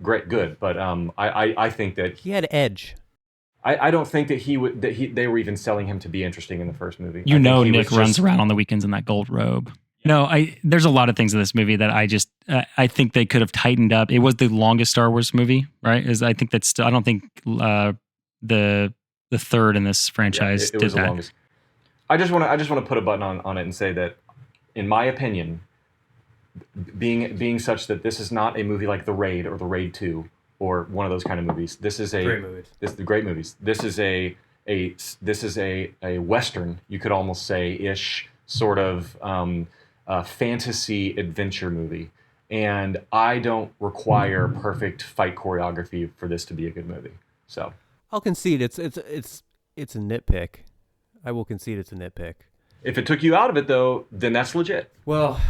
Great, good. But I think that he had edge. I don't think that they were even selling him to be interesting in the first movie. Nick runs around on the weekends in that gold robe. No, there's a lot of things in this movie that I think they could have tightened up. It was the longest Star Wars movie, right? I think that's still, I don't think the third in this franchise it was the longest. I just want to put a button on it and say that, in my opinion, being such that this is not a movie like The Raid or The Raid 2 or one of those kind of movies. This is great movies. This is the great movies. This is a Western, you could almost say ish sort of fantasy adventure movie. And I don't require perfect fight choreography for this to be a good movie. So I'll concede it's a nitpick. I will concede it's a nitpick. If it took you out of it though, then that's legit. Well,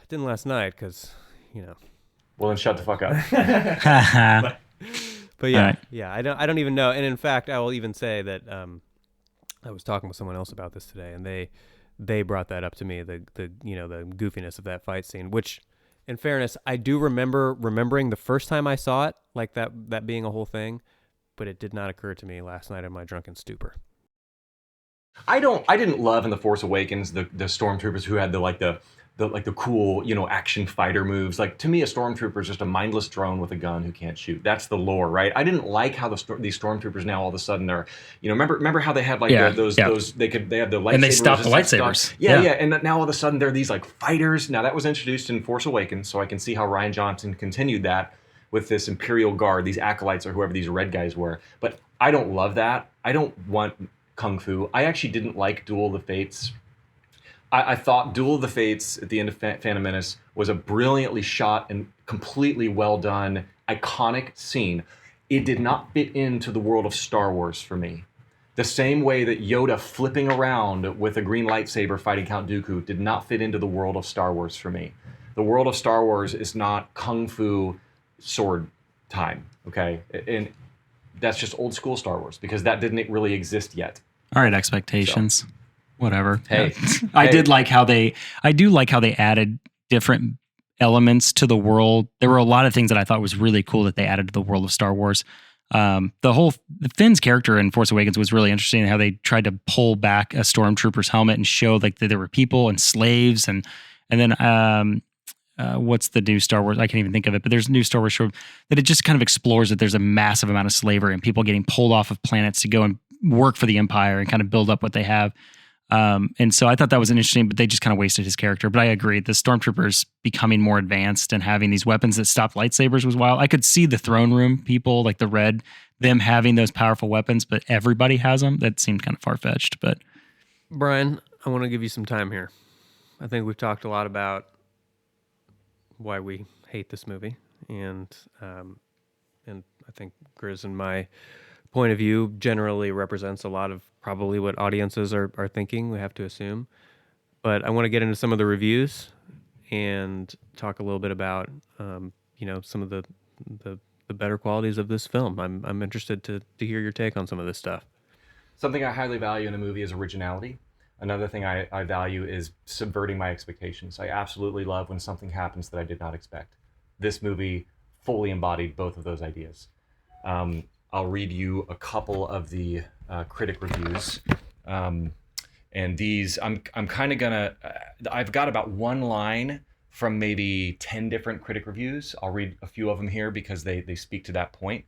it didn't last night because, Well, then shut the fuck up. but yeah, right. Yeah. I don't even know. And in fact, I will even say that I was talking with someone else about this today, and they brought that up to me, the goofiness of that fight scene, which, in fairness, I do remembering the first time I saw it, like that being a whole thing, but it did not occur to me last night in my drunken stupor. I didn't love in The Force Awakens the stormtroopers who had the cool, action fighter moves. Like, to me, a stormtrooper is just a mindless drone with a gun who can't shoot. That's the lore, right? I didn't like how these stormtroopers now all of a sudden are, remember how they had those they had the lightsabers and they stopped the lightsabers. Yeah, and now all of a sudden they're these like fighters. Now that was introduced in Force Awakens, so I can see how Rian Johnson continued that with this Imperial Guard, these acolytes or whoever these red guys were. But I don't love that. I don't want Kung Fu. I actually didn't like Duel of the Fates. I thought Duel of the Fates at the end of Phantom Menace was a brilliantly shot and completely well done, iconic scene. It did not fit into the world of Star Wars for me. The same way that Yoda flipping around with a green lightsaber fighting Count Dooku did not fit into the world of Star Wars for me. The world of Star Wars is not Kung Fu sword time, okay? And that's just old school Star Wars because that didn't really exist yet. All right, expectations. So. Whatever. Hey, I do like how they added different elements to the world. There were a lot of things that I thought was really cool that they added to the world of Star Wars. The Finn's character in Force Awakens was really interesting. How they tried to pull back a stormtrooper's helmet and show like that there were people and slaves and then what's the new Star Wars? I can't even think of it, but there's a new Star Wars show that it just kind of explores that there's a massive amount of slavery and people getting pulled off of planets to go and work for the Empire and kind of build up what they have. And so I thought that was interesting, but they just kind of wasted his character. But I agree, the stormtroopers becoming more advanced and having these weapons that stopped lightsabers was wild. I could see the throne room people, like the Red, them having those powerful weapons, but everybody has them. That seemed kind of far-fetched. But Brian, I want to give you some time here. I think we've talked a lot about why we hate this movie, and I think Grizz and my point of view generally represents a lot of probably what audiences are thinking, we have to assume. But I want to get into some of the reviews and talk a little bit about some of the better qualities of this film. I'm interested to hear your take on some of this stuff. Something I highly value in a movie is originality. Another thing I value is subverting my expectations. I absolutely love when something happens that I did not expect. This movie fully embodied both of those ideas. I'll read you a couple of the critic reviews, and these I'm kind of gonna. I've got about one line from maybe 10 different critic reviews. I'll read a few of them here because they speak to that point.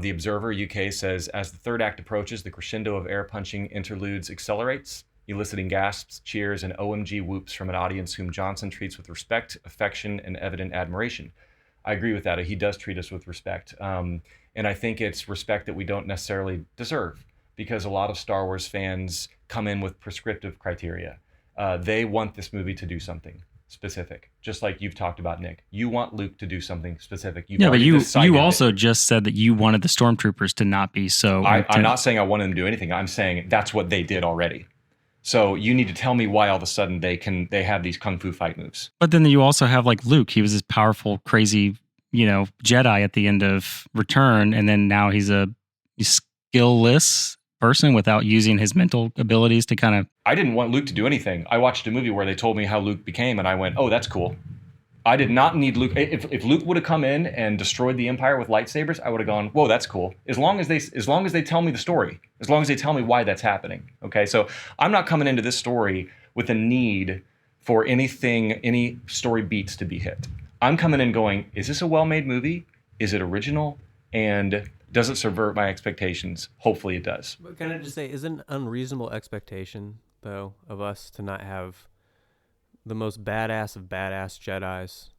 The Observer UK says, as the third act approaches, the crescendo of air-punching interludes accelerates, eliciting gasps, cheers, and OMG whoops from an audience whom Johnson treats with respect, affection, and evident admiration. I agree with that. He does treat us with respect. And I think it's respect that we don't necessarily deserve, because a lot of Star Wars fans come in with prescriptive criteria. They want this movie to do something specific, just like you've talked about, Nick. You want Luke to do something specific. You've Yeah, but already you decided also it. just said that you wanted the stormtroopers to not be so. I'm not saying I wanted them to do anything. I'm saying that's what they did already. So you need to tell me why all of a sudden they have these kung fu fight moves. But then you also have like Luke. He was this powerful, crazy, Jedi at the end of Return, and then now he's a skillless person without using his mental abilities to kind of. I didn't want Luke to do anything. I watched a movie where they told me how Luke became, and I went, "Oh, that's cool." I did not need Luke. If Luke would have come in and destroyed the Empire with lightsabers, I would have gone, "Whoa, that's cool." As long as they tell me the story, as long as they tell me why that's happening. Okay, so I'm not coming into this story with a need for any story beats to be hit. I'm coming in going, "Is this a well-made movie? Is it original? And does it subvert my expectations?" Hopefully, it does. But can I just say, is it an unreasonable expectation though of us to not have the most badass of badass Jedis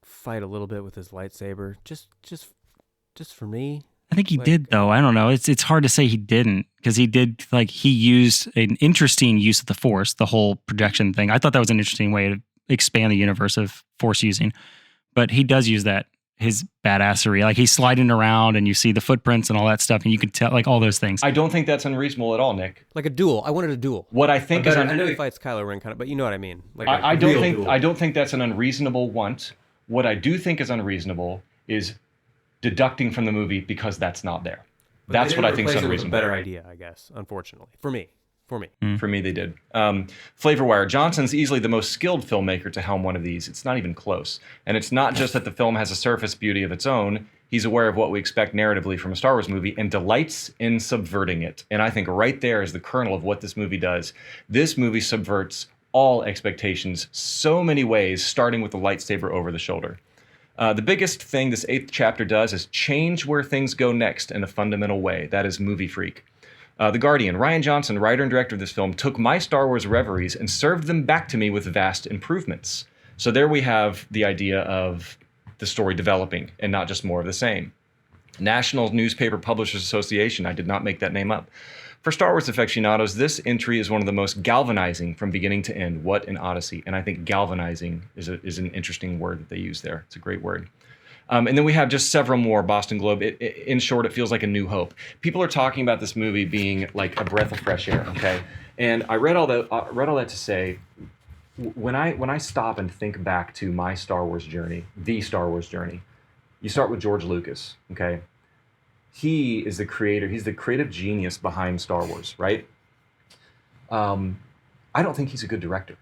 fight a little bit with his lightsaber, just for me? I think he did, though. I don't know. It's hard to say he didn't, because he did, like, he used an interesting use of the Force, the whole projection thing. I thought that was an interesting way to expand the universe of Force using. But he does use that, his badassery. Like, he's sliding around and you see the footprints and all that stuff, and you can tell, like, all those things. I don't think that's unreasonable at all, Nick. Like a duel. I wanted a duel. What I think is, I know he fights Kylo Ren kind of, but you know what I mean. Like I don't think that's an unreasonable want. What I do think is unreasonable is deducting from the movie because that's not there. But that's what I think is unreasonable. A better idea, I guess. Unfortunately, for me. For me, they did. Flavor Wire. Johnson's easily the most skilled filmmaker to helm one of these. It's not even close. And it's not just that the film has a surface beauty of its own. He's aware of what we expect narratively from a Star Wars movie and delights in subverting it. And I think right there is the kernel of what this movie does. This movie subverts all expectations so many ways, starting with the lightsaber over the shoulder. The biggest thing this 8th chapter does is change where things go next in a fundamental way. That is Movie Freak. The Guardian. Rian Johnson, writer and director of this film, took my Star Wars reveries and served them back to me with vast improvements. So there we have the idea of the story developing and not just more of the same. National Newspaper Publishers Association. I did not make that name up. For Star Wars aficionados, this entry is one of the most galvanizing from beginning to end. What an odyssey. And I think galvanizing is an interesting word that they use there. It's a great word. And then we have just several more. Boston Globe. In short, it feels like a new hope. People are talking about this movie being like a breath of fresh air. Okay, and I read all that to say, when I stop and think back to my Star Wars journey, the Star Wars journey, you start with George Lucas. Okay, he is the creator. He's the creative genius behind Star Wars, right? I don't think he's a good director.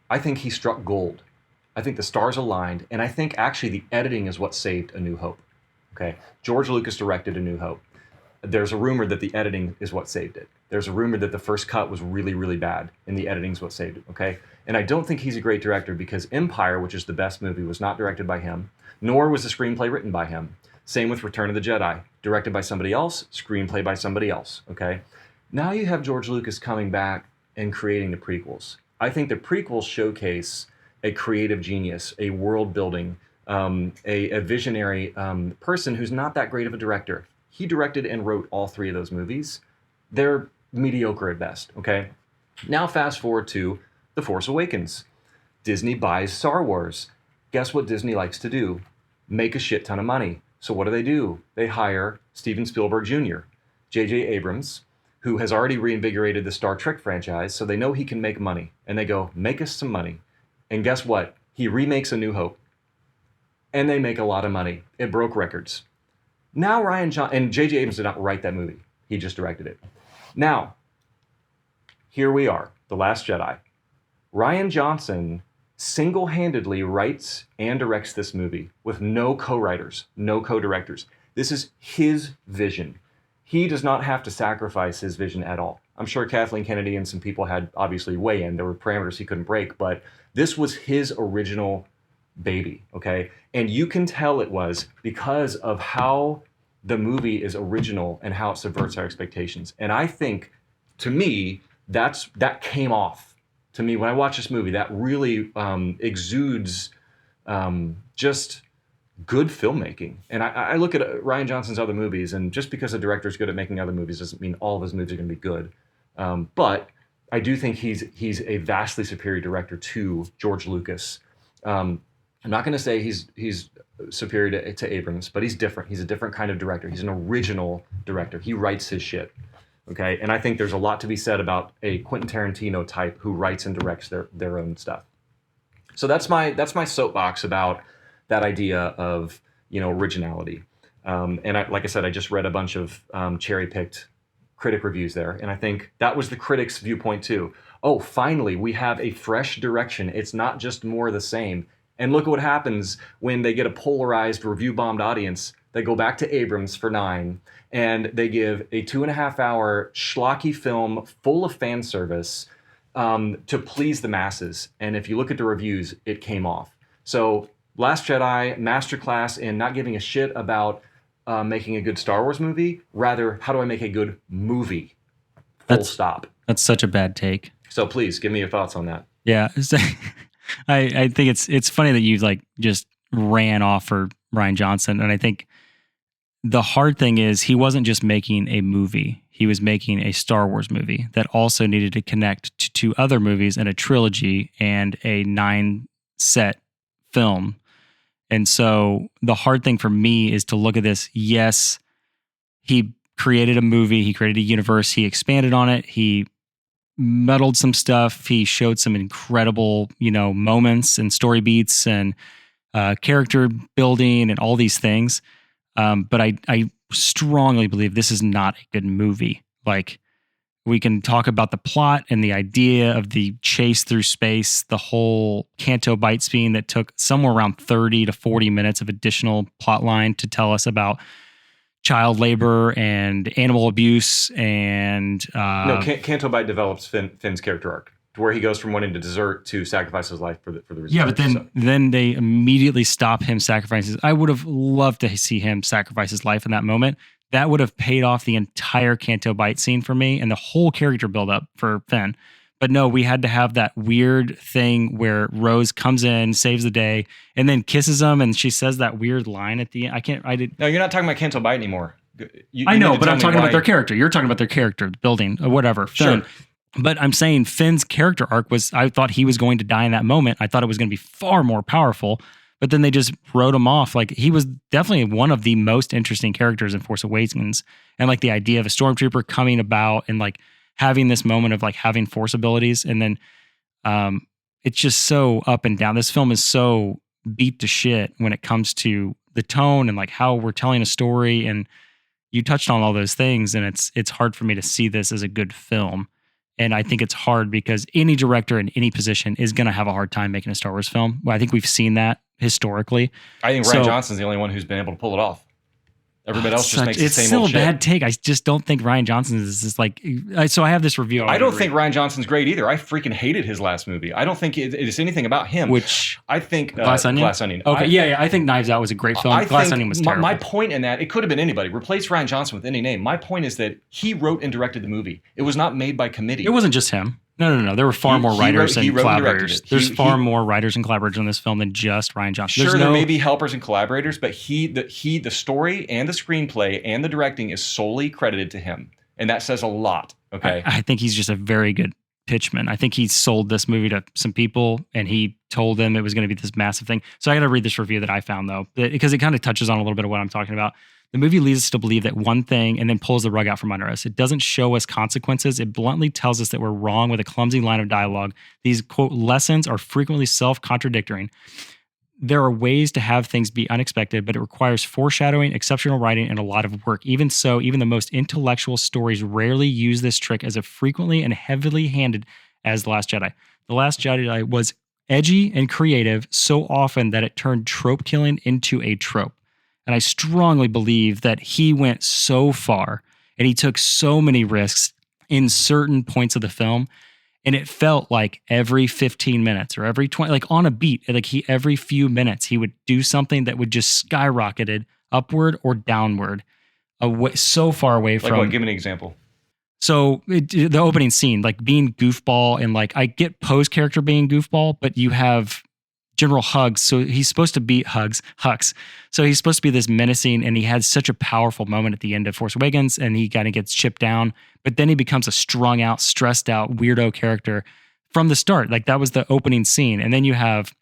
I think he struck gold. I think the stars aligned, and I think actually the editing is what saved A New Hope. Okay, George Lucas directed A New Hope. There's a rumor that the editing is what saved it. There's a rumor that the first cut was really, really bad, and the editing is what saved it. Okay, and I don't think he's a great director because Empire, which is the best movie, was not directed by him, nor was the screenplay written by him. Same with Return of the Jedi, directed by somebody else, screenplay by somebody else. Okay, now you have George Lucas coming back and creating the prequels. I think the prequels showcase a creative genius, a world building, a visionary person who's not that great of a director. He directed and wrote all 3 of those movies. They're mediocre at best, okay? Now fast forward to The Force Awakens. Disney buys Star Wars. Guess what Disney likes to do? Make a shit ton of money. So what do? They hire Steven Spielberg Jr., J.J. Abrams, who has already reinvigorated the Star Trek franchise, so they know he can make money. And they go, make us some money. And guess what? He remakes A New Hope. And they make a lot of money. It broke records. Now and J.J. Abrams did not write that movie. He just directed it. Now, here we are, The Last Jedi. Rian Johnson single-handedly writes and directs this movie with no co-writers, no co-directors. This is his vision. He does not have to sacrifice his vision at all. I'm sure Kathleen Kennedy and some people had obviously weigh in. There were parameters he couldn't break, but this was his original baby, okay? And you can tell it was because of how the movie is original and how it subverts our expectations. And I think, to me, that came off. To me, when I watch this movie, that really exudes just good filmmaking. And I look at Rian Johnson's other movies, and just because a director's good at making other movies doesn't mean all of his movies are going to be good. But I do think he's a vastly superior director to George Lucas. I'm not going to say he's superior to Abrams, but he's different. He's a different kind of director. He's an original director. He writes his shit. Okay, and I think there's a lot to be said about a Quentin Tarantino type who writes and directs their own stuff. So that's my soapbox about that idea of originality. And like I said, I just read a bunch of cherry-picked critic reviews there, and I think that was the critics' viewpoint too. Oh, finally, we have a fresh direction. It's not just more of the same. And look at what happens when they get a polarized, review-bombed audience. They go back to Abrams for 9, and they give a 2.5-hour schlocky film full of fan service to please the masses. And if you look at the reviews, it came off. So Last Jedi, masterclass in not giving a shit about making a good Star Wars movie. Rather, how do I make a good movie? Full stop. That's such a bad take. So please give me your thoughts on that. Yeah, I think it's funny that you just ran off for Rian Johnson, and I think the hard thing is he wasn't just making a movie; he was making a Star Wars movie that also needed to connect to 2 other movies and a trilogy and a 9-set film. And so the hard thing for me is to look at this. Yes, he created a movie, he created a universe, he expanded on it, he muddled some stuff, he showed some incredible, moments and story beats and character building and all these things. But I strongly believe this is not a good movie. We can talk about the plot and the idea of the chase through space, the whole Canto Bight scene that took somewhere around 30 to 40 minutes of additional plot line to tell us about child labor and animal abuse. And no, Canto Bight develops Finn's character arc to where he goes from wanting to desert to sacrifice his life for the research. Yeah, but then they immediately stop him sacrificing. I would have loved to see him sacrifice his life in that moment. That would have paid off the entire Canto Bight scene for me and the whole character buildup for Finn. But no, we had to have that weird thing where Rose comes in, saves the day, and then kisses him, and she says that weird line at the end. No, you're not talking about Canto Bight anymore. I know, but I'm talking about their character. You're talking about their character building or whatever. Sure. Finn. But I'm saying Finn's character arc I thought he was going to die in that moment. I thought it was going to be far more powerful. But then they just wrote him off. He was definitely one of the most interesting characters in Force Awakens. And the idea of a stormtrooper coming about and having this moment of having Force abilities. And then it's just so up and down. This film is so beat to shit when it comes to the tone and how we're telling a story. And you touched on all those things. And it's hard for me to see this as a good film. And I think it's hard because any director in any position is going to have a hard time making a Star Wars film. Well, I think we've seen that historically. I think Rian Johnson's the only one who's been able to pull it off. Everybody else just makes the same old shit. It's still a bad take. I just don't think Rian Johnson is just so I have this review. I don't think Rian Johnson's great either. I freaking hated his last movie. I don't think it's anything about him. Which I think Glass Onion. Glass Onion. Okay, yeah. I think Knives Out was a great film. Glass Onion was terrible. My point in that, it could have been anybody. Replace Rian Johnson with any name. My point is that he wrote and directed the movie. It was not made by committee. It wasn't just him. No. There were far more writers and collaborators. There's far more writers and collaborators on this film than just Rian Johnson. Sure, there may be helpers and collaborators, but the story and the screenplay and the directing is solely credited to him, and that says a lot. Okay, I think he's just a very good pitchman. I think he sold this movie to some people, and he told them it was going to be this massive thing. So I got to read this review that I found though, because it kind of touches on a little bit of what I'm talking about. The movie leads us to believe that one thing and then pulls the rug out from under us. It doesn't show us consequences. It bluntly tells us that we're wrong with a clumsy line of dialogue. These, quote, lessons are frequently self-contradictory. There are ways to have things be unexpected, but it requires foreshadowing, exceptional writing, and a lot of work. Even so, even the most intellectual stories rarely use this trick as frequently and heavily handed as The Last Jedi. The Last Jedi was edgy and creative so often that it turned trope killing into a trope. And I strongly believe that he went so far and he took so many risks in certain points of the film. And it felt like every 15 minutes or every 20, on a beat, every few minutes, he would do something that would just skyrocketed upward or downward, so far away from. Give me an example. So the opening scene, being goofball, and I get Poe's character being goofball, but you have General Hugs. So he's supposed to be Hux. So he's supposed to be this menacing, and he had such a powerful moment at the end of Force Awakens, and he kind of gets chipped down. But then he becomes a strung out, stressed out, weirdo character from the start. Like that was the opening scene. And then you have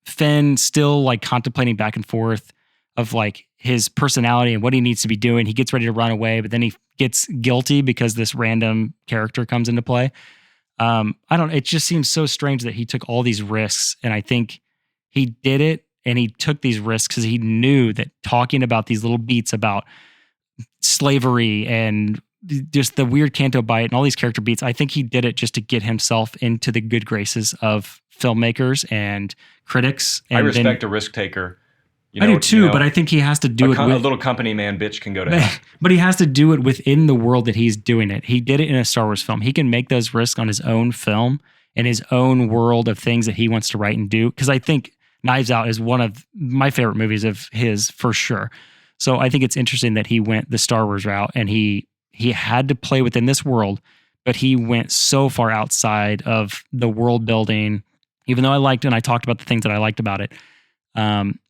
Finn still like contemplating back and forth of like his personality and what he needs to be doing. He gets ready to run away, but then he gets guilty because this random character comes into play. It just seems so strange that he took all these risks. And I think he did it, and he took these risks because he knew that talking about these little beats about slavery and just the weird Canto Bite and all these character beats, I think he did it just to get himself into the good graces of filmmakers and critics. And I respect a risk taker. I do too, but I think he has to do it. A little company man bitch can go to hell. But he has to do it within the world that he's doing it. He did it in a Star Wars film. He can make those risks on his own film and his own world of things that he wants to write and do. Because I think Knives Out is one of my favorite movies of his for sure. So I think it's interesting that he went the Star Wars route, and he had to play within this world, but he went so far outside of the world building. Even though I talked about the things that I liked about it,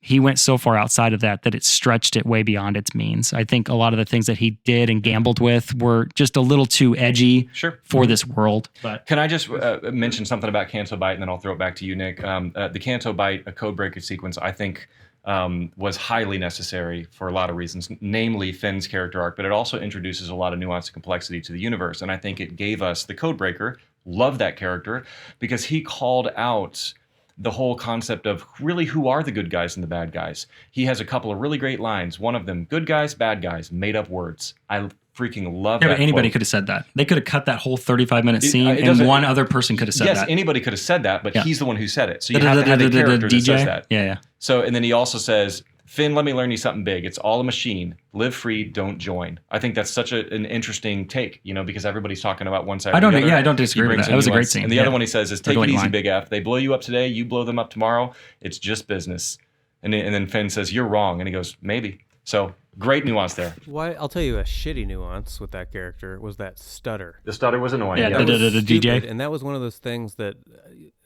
he went so far outside of that it stretched it way beyond its means. I think a lot of the things that he did and gambled with were just a little too edgy for this world. But can I just mention something about Canto Bite, and then I'll throw it back to you, Nick? The Canto Bite, a code breaker sequence, I think was highly necessary for a lot of reasons, namely Finn's character arc, but it also introduces a lot of nuance and complexity to the universe. And I think it gave us the code breaker. Love that character because he called out the whole concept of really who are the good guys and the bad guys. He has a couple of really great lines. One of them, good guys, bad guys, made up words. I freaking love that. Yeah, but anybody could have said that. They could have cut that whole 35-minute scene, and one other person could have said that. Yes, anybody could have said that, but he's the one who said it. So you have to have a character that says that. Yeah. So, and then he also says, Finn, let me learn you something big. It's all a machine. Live free, don't join. I think that's such an interesting take, because everybody's talking about one side or the other. Yeah, I don't disagree with that. That was a great scene. And the other one he says is, take it easy, Big F. They blow you up today, you blow them up tomorrow. It's just business. And then Finn says, you're wrong. And he goes, maybe. So great nuance there. Why? I'll tell you a shitty nuance with that character was that stutter. The stutter was annoying. Yeah, the DJ. And that was one of those things that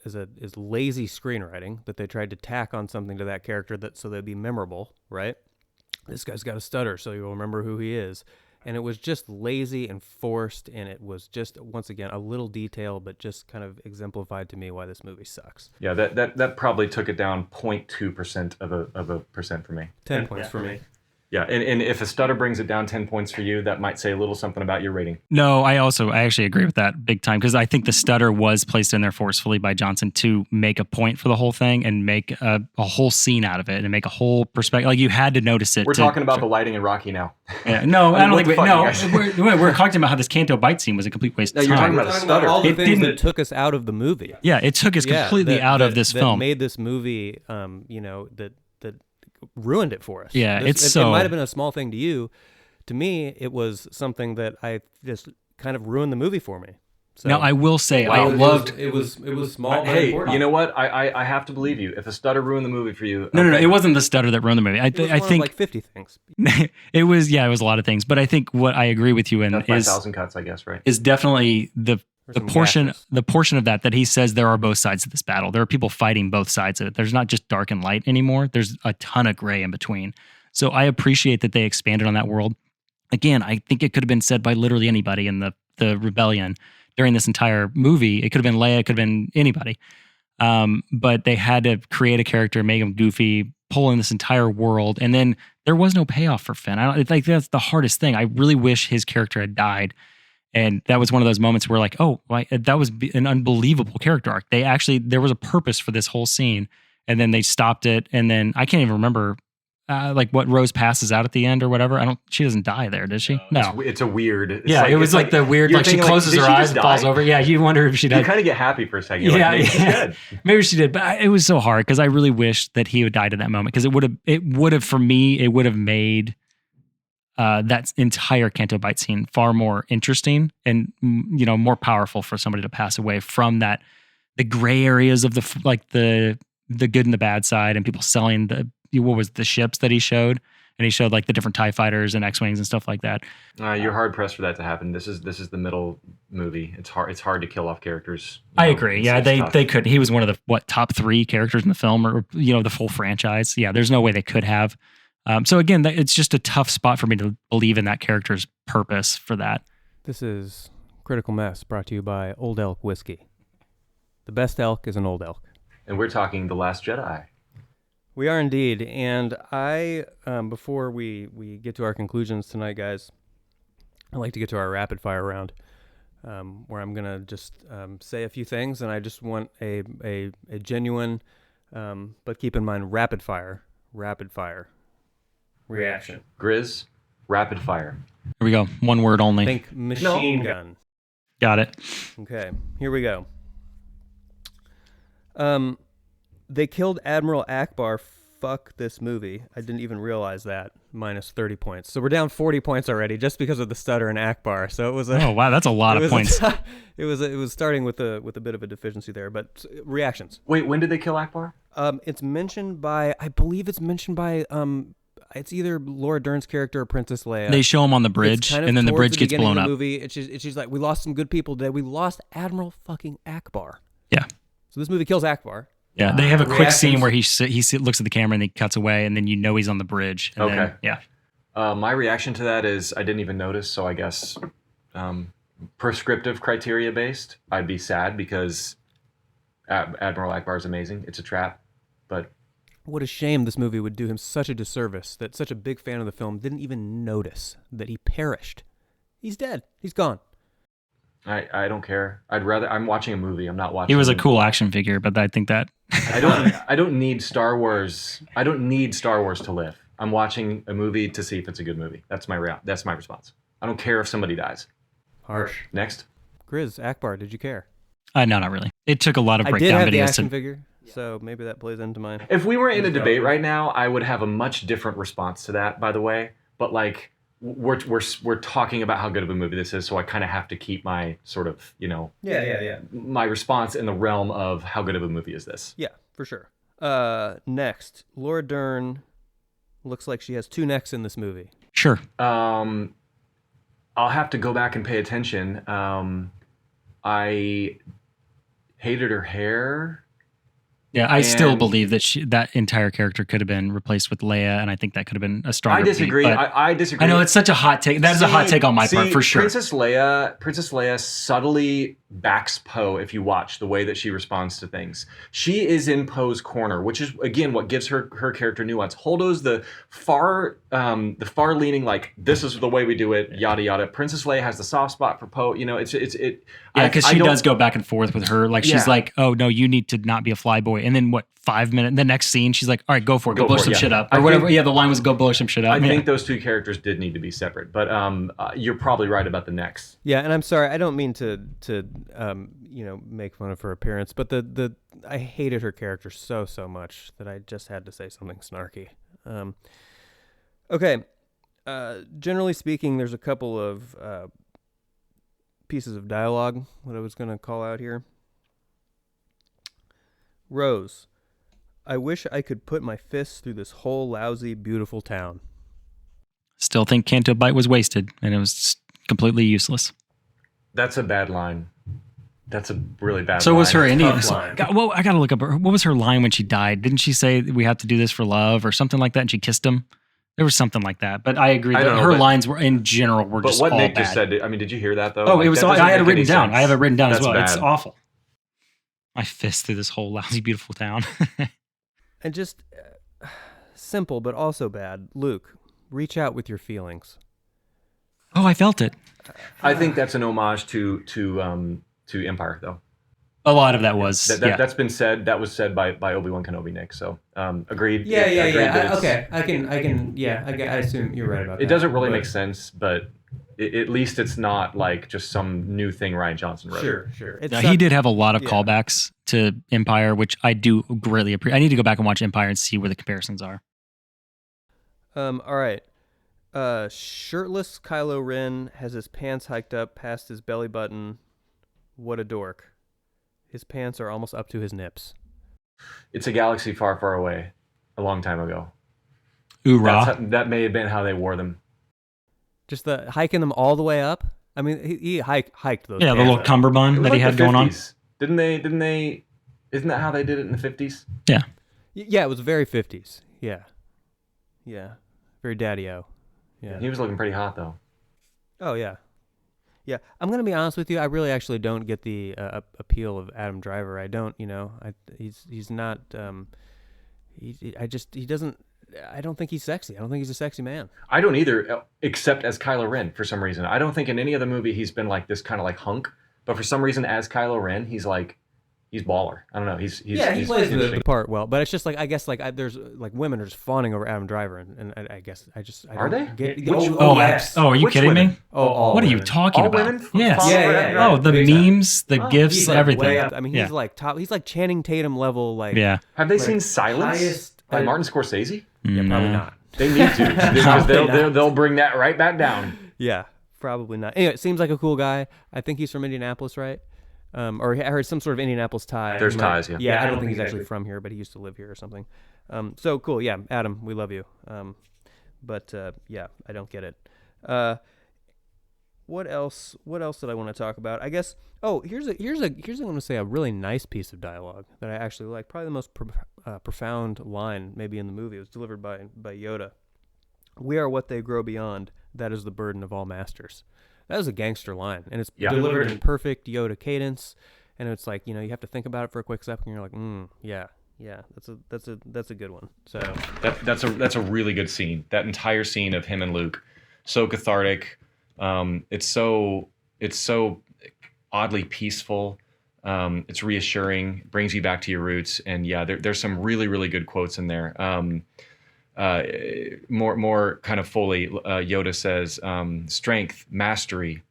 is lazy screenwriting that they tried to tack on something to that character so they'd be memorable, right? This guy's got a stutter, so you'll remember who he is. And it was just lazy and forced, and it was just, once again, a little detail, but just kind of exemplified to me why this movie sucks. Yeah, that probably took it down 0.2% of a percent for me. 10 points for me. Yeah, and if a stutter brings it down 10 points for you, that might say a little something about your rating. No, I actually agree with that big time, because I think the stutter was placed in there forcefully by Johnson to make a point for the whole thing and make a whole scene out of it and make a whole perspective. Like, you had to notice it. We're talking about the lighting in Rocky now. Yeah, no, I don't think we're talking about how this Canto Bite scene was a complete waste of time. You're talking about a stutter. All the things that took us out of the movie. Yeah, it took us completely out of this film. That made this movie, that ruined it for us. Yeah, it might have been a small thing to you. To me, it was something that I just kind of ruined the movie for me. So, now, I will say, I loved it was small. Hey, important. you know what? I have to believe you. If a stutter ruined the movie for you, no, it wasn't the stutter that ruined the movie. I think like 50 things. It was a lot of things. But I think what I agree with you in is 1,000 cuts, I guess, right? Is definitely the portion of that he says there are both sides of this battle. There are people fighting both sides of it. There's not just dark and light anymore. There's a ton of gray in between. So I appreciate that they expanded on that world. Again, I think it could have been said by literally anybody in the rebellion during this entire movie. It could have been Leia, it could have been anybody. But they had to create a character, make him goofy, pull in this entire world, and then there was no payoff for Finn. That's the hardest thing. I really wish his character had died. And that was one of those moments where like, oh, that was an unbelievable character arc. There was a purpose for this whole scene, and then they stopped it. And then I can't even remember like what Rose passes out at the end or whatever. She doesn't die there, does she? No. It's a weird. It was like the weird, like she closes her eyes and falls over. Yeah, you wonder if she died. You kind of get happy for a second. You're maybe she's dead. Maybe she did, but it was so hard because I really wished that he would die at that moment, because it would have for me, it would have made that entire Canto Bite scene far more interesting and more powerful for somebody to pass away from that, the gray areas of the good and the bad side, and people selling the ships that he showed, and he showed like the different TIE fighters and X-wings and stuff like that. You're hard pressed for that to happen. This is the middle movie. It's hard to kill off characters. I agree. Yeah, it's tough. they could. He was one of the top 3 characters in the film, or the full franchise. Yeah, there's no way they could have. So again, it's just a tough spot for me to believe in that character's purpose for that. This is Critical Mess, brought to you by Old Elk Whiskey. The best elk is an old elk. And we're talking The Last Jedi. We are indeed. And I, before we get to our conclusions tonight, guys, I'd like to get to our rapid fire round, where I'm going to just say a few things, and I just want a genuine, but keep in mind, rapid fire reaction. Grizz, rapid fire. Here we go. One word only. Think machine gun. Got it. Okay, here we go. They killed Admiral Akbar. Fuck this movie. I didn't even realize that. Minus 30 points. So we're down 40 points already just because of the stutter in Akbar. So it was oh wow, that's a lot of points. It was starting with a bit of a deficiency there, but reactions. Wait, when did they kill Akbar? It's mentioned by, I believe it's mentioned by it's either Laura Dern's character or Princess Leia. They show him on the bridge, kind of and then the bridge gets blown up. Movie, she's like, we lost some good people today. We lost Admiral fucking Akbar. Yeah. So this movie kills Akbar. Yeah, they have a quick scene where he looks at the camera and he cuts away, and then he's on the bridge. And okay. Then, yeah. My reaction to that is I didn't even notice, so I guess prescriptive criteria based, I'd be sad because Admiral Akbar is amazing. It's a trap, but... What a shame this movie would do him such a disservice that such a big fan of the film didn't even notice that he perished. He's dead. He's gone. I don't care. I'm watching a movie. I'm not watching. He was a cool action figure, but I think that I don't need Star Wars. I don't need Star Wars to live. I'm watching a movie to see if it's a good movie. That's my response. I don't care if somebody dies. Harsh. Next. Grizz, Akbar, did you care? No, not really. It took a lot of I breakdown did have videos the action figure, so maybe that plays into mine. If we were in a debate right now, I would have a much different response to that, by the way. But like, we're talking about how good of a movie this is, so I kind of have to keep my sort of, my response in the realm of how good of a movie is this. Yeah, for sure. Next, Laura Dern looks like she has 2 necks in this movie. Sure. I'll have to go back and pay attention. I hated her hair. Yeah, I still believe that that entire character could have been replaced with Leia, and I think that could have been a stronger. I disagree. Beat, I disagree. I know it's such a hot take. That is a hot take on my part, for sure. Princess Leia subtly backs Poe if you watch the way that she responds to things. She is in Poe's corner, which is again what gives her character nuance. Holdo's the far leaning, like this is the way we do it, yada yada. Princess Leia has the soft spot for Poe. You know, it. Yeah, because she does go back and forth with her. Like she's like, oh no, you need to not be a flyboy. And then 5 minutes, the next scene, she's like, all right, go for it. Go blow some shit up. Or whatever. The line was go blow some shit up. I think those 2 characters did need to be separate. But you're probably right about the next. Yeah, and I'm sorry, I don't mean to make fun of her appearance, but I hated her character so much that I just had to say something snarky. Okay. Generally speaking, there's a couple of pieces of dialogue that I was going to call out here. Rose, I wish I could put my fists through this whole lousy, beautiful town. Still think Canto Bite was wasted, and it was completely useless. That's a bad line. That's a really bad line. So was her Indian line. Well, I got to look up. What was her line when she died? Didn't she say we have to do this for love or something like that, and she kissed him? There was something like that. But I agree that her lines were, in general, were just all bad. But what Nick just said, did you hear that, though? Oh, it was. I had it written down. I have it written down as well. Bad. It's awful. My fist through this whole lousy, beautiful town. And just simple, but also bad. Luke, reach out with your feelings. Oh, I felt it. I think that's an homage to Empire, though. A lot of that was. That's been said. That was said by Obi-Wan Kenobi, Nick. So agreed. Yeah. Okay, I can. Yeah, I assume you're right about that. It doesn't really make sense, but at least it's not like just some new thing Rian Johnson wrote. Sure. He did have a lot of callbacks to Empire, which I do greatly appreciate. I need to go back and watch Empire and see where the comparisons are. All right. Shirtless Kylo Ren has his pants hiked up past his belly button. What a dork. His pants are almost up to his nips. It's a galaxy far, far away, a long time ago. Oorah. That may have been how they wore them. Just the hiking them all the way up. I mean, he hiked those. Yeah, the pants little up. cummerbund that he had going on. Didn't they? Isn't that how they did it in the 50s? Yeah. Yeah, it was very 50s. Yeah. Very daddy-o. Yeah. He was looking pretty hot though. Oh yeah. Yeah, I'm gonna be honest with you. I really actually don't get the appeal of Adam Driver. I don't. He's not. He doesn't. I don't think he's sexy. I don't think he's a sexy man. I don't either, except as Kylo Ren for some reason. I don't think in any other movie he's been like this kind of like hunk, but for some reason as Kylo Ren, he's baller. I don't know. He plays the part well. But it's just like I guess like there's like women are just fawning over Adam Driver, and I guess I are don't they? get. Yes. Are you kidding me? Oh, what are you talking about? Women Yes. Yeah. Oh, the memes, the gifs, He's like everything. way up. I mean, he's like top. He's like Channing Tatum level. Like Have they seen Silence highest- by Martin Scorsese? Yeah, probably not. They need to because they'll bring that right back down. Yeah, probably not. Anyway, it seems like a cool guy. I think he's from Indianapolis, right? Or I heard some sort of Indianapolis tie. There's ties, yeah. Yeah, I don't think he's actually from here, but he used to live here or something. So cool. Yeah, Adam, we love you. But yeah, I don't get it. What else did I want to talk about? I guess. Oh, here's I'm going to say a really nice piece of dialogue that I actually like. Probably the most profound line maybe in the movie. It was delivered by Yoda. "We are what they grow beyond. That is the burden of all masters." That was a gangster line, and it's delivered in perfect Yoda cadence. And it's like, you have to think about it for a quick second. And you're like, yeah, that's a good one. So that's a really good scene. That entire scene of him and Luke, so cathartic. It's so oddly peaceful. It's reassuring, brings you back to your roots, and yeah, there's some really really good quotes in there. More kind of fully, Yoda says, strength, mastery,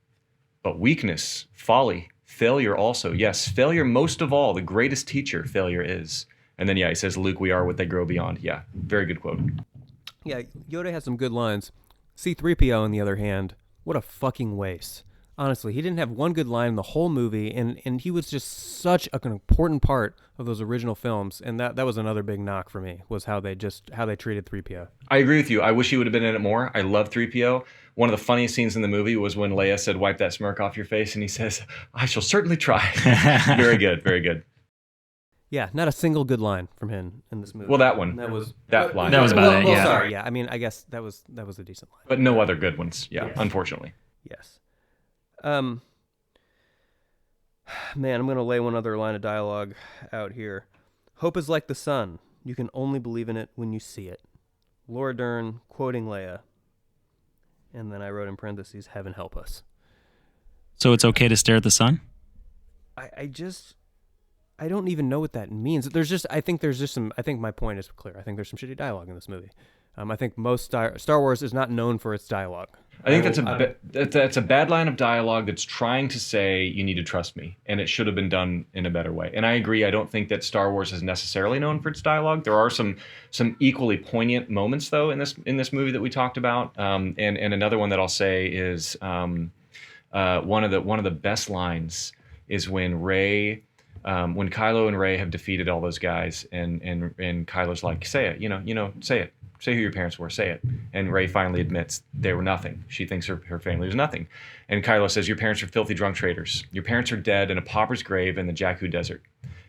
but weakness, folly, failure also. Yes, failure most of all, the greatest teacher failure is. And then, yeah, he says, Luke, we are what they grow beyond. Yeah, very good quote. Yeah, Yoda has some good lines. C-3PO, on the other hand, what a fucking waste. Honestly, he didn't have one good line in the whole movie, and he was just such an important part of those original films, and that was another big knock for me, was how they treated 3PO. I agree with you. I wish he would have been in it more. I love 3PO. One of the funniest scenes in the movie was when Leia said, "Wipe that smirk off your face," and he says, "I shall certainly try." Very good, very good. Yeah, not a single good line from him in this movie. Well, that one. That was line. That was about it, yeah. Sorry, yeah. I mean, I guess that was a decent line. But no other good ones. Yeah, Yes. Unfortunately. Yes. Man, I'm going to lay one other line of dialogue out here. "Hope is like the sun. You can only believe in it when you see it." Laura Dern quoting Leia. And then I wrote in parentheses, "Heaven help us." So it's okay to stare at the sun? I don't even know what that means. I think my point is clear. I think there's some shitty dialogue in this movie. I think most Star Wars is not known for its dialogue. I think that's a bad line of dialogue that's trying to say you need to trust me, and it should have been done in a better way. And I agree. I don't think that Star Wars is necessarily known for its dialogue. There are some equally poignant moments though in this movie that we talked about. And another one that I'll say is one of the best lines is when when Kylo and Rey have defeated all those guys, and Kylo's like, "Say it, say it. Say who your parents were, say it." And Rey finally admits they were nothing. She thinks her family was nothing. And Kylo says, "Your parents are filthy drunk traders. Your parents are dead in a pauper's grave in the Jakku desert.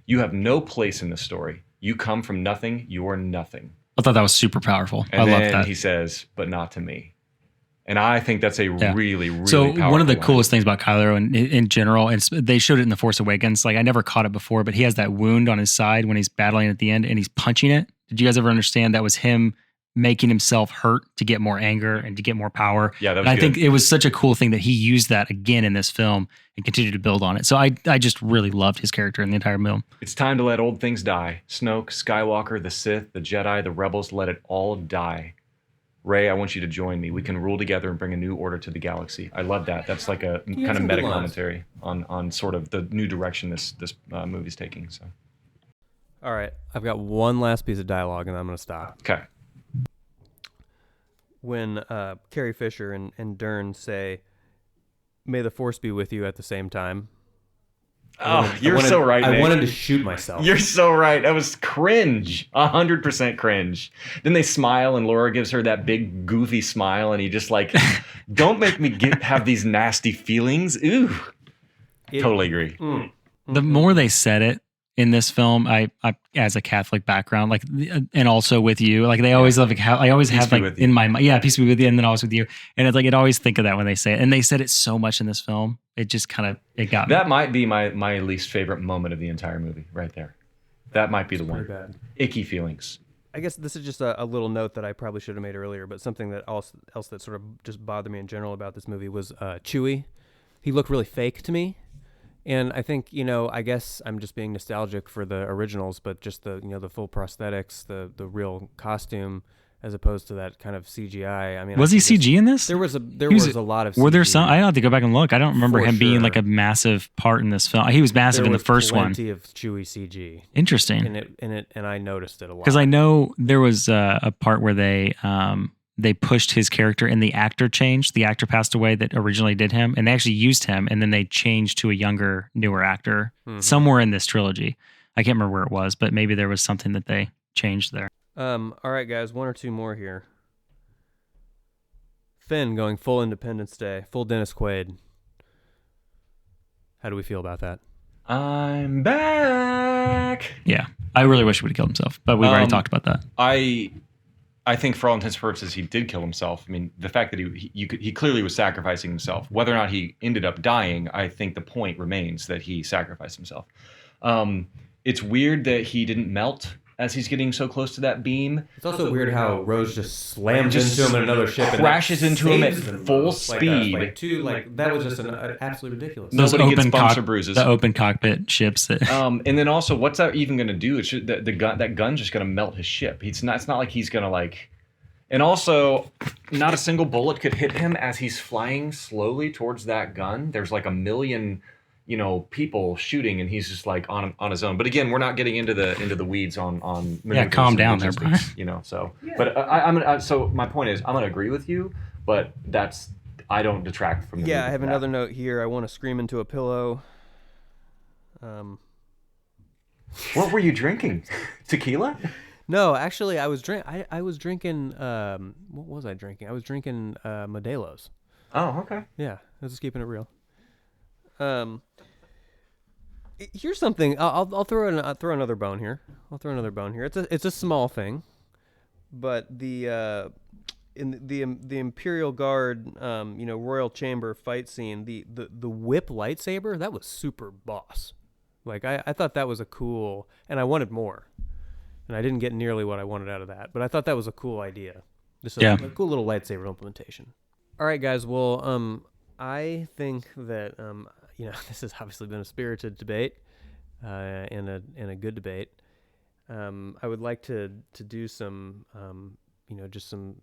You have no place in this story. You come from nothing. You are nothing." I thought that was super powerful. And I then love that. he says, "But not to me." And I think that's a really, really so powerful one of the line. coolest things about Kylo in general, and they showed it in The Force Awakens. Like I never caught it before, but he has that wound on his side when he's battling at the end and he's punching it. Did you guys ever understand that was him making himself hurt to get more anger and to get more power? Yeah, that was and I good. think it was such a cool thing that he used that again in this film and continued to build on it. So I just really loved his character in the entire film. It's time to let old things die. Snoke, Skywalker, the Sith, the Jedi, the Rebels, let it all die. Rey, I want you to join me. We can rule together and bring a new order to the galaxy. I love that. That's like a kind of meta commentary on sort of the new direction this movie's taking. So, All right, I've got one last piece of dialogue, and I'm going to stop. Okay. When Carrie Fisher and Dern say, "May the Force be with you" at the same time. Oh, you're so right, I Nate. wanted to shoot myself. You're so right. That was cringe. 100% cringe. Then they smile and Laura gives her that big goofy smile and he just like, don't make me have these nasty feelings. Ooh. Totally agree. The more they said it in this film, I as a Catholic background, like, and also with you, like they always love, like, how I always have like in my mind, peace be with you, and then always with you, and it's like it always think of that when they say it, and they said it so much in this film, it just kind of got me. That might be my least favorite moment of the entire movie, right there. That might be the one. Bad. Icky feelings. I guess this is just a little note that I probably should have made earlier, but something that else that sort of just bothered me in general about this movie was Chewie. He looked really fake to me. And I think, I guess I'm just being nostalgic for the originals, but just the, the full prosthetics, the real costume, as opposed to that kind of CGI. I mean, was he CG in this? There was a lot of CG. Were there some? I have to go back and look. I don't remember him being like a massive part in this film. He was massive in the first one. Plenty of Chewie CG. Interesting. And I noticed it a lot. Because I know there was a part where they pushed his character and the actor changed. The actor passed away that originally did him, and they actually used him, and then they changed to a younger, newer actor somewhere in this trilogy. I can't remember where it was, but maybe there was something that they changed there. All right, guys, one or two more here. Finn going full Independence Day, full Dennis Quaid. How do we feel about that? I'm back. Yeah, I really wish he would have killed himself, but we've already talked about that. I think for all intents and purposes, he did kill himself. I mean, the fact that he clearly was sacrificing himself. Whether or not he ended up dying, I think the point remains that he sacrificed himself. It's weird that he didn't melt as he's getting so close to that beam. It's also weird how Rose just slams into him in another ship, crashes into him at full speed. That was just absolutely ridiculous. Nobody gets bumps or bruises. The open cockpit ships. And then also, what's that even going to do? It's just, that gun's just going to melt his ship. It's not like he's going to like. And also, not a single bullet could hit him as he's flying slowly towards that gun. There's like a million, people shooting, and he's just like on his own. But again, we're not getting into the weeds on. Yeah, calm down there, Brian. So. Yeah. But so my point is, I'm going to agree with you, but I don't detract from. Yeah, I have another note here. I want to scream into a pillow. What were you drinking? Tequila? No, actually, I was drinking. What was I drinking? I was drinking Modelo's. Oh, okay. Yeah, I was just keeping it real. Here's something. I'll throw another bone here. It's a small thing, but the Imperial Guard, Royal Chamber fight scene, the whip lightsaber, that was super boss. Like I thought that was a cool, and I wanted more, and I didn't get nearly what I wanted out of that, but I thought that was a cool idea. Just a cool little lightsaber implementation. All right, guys. Well, I think that this has obviously been a spirited debate, and a good debate. I would like to do some, just some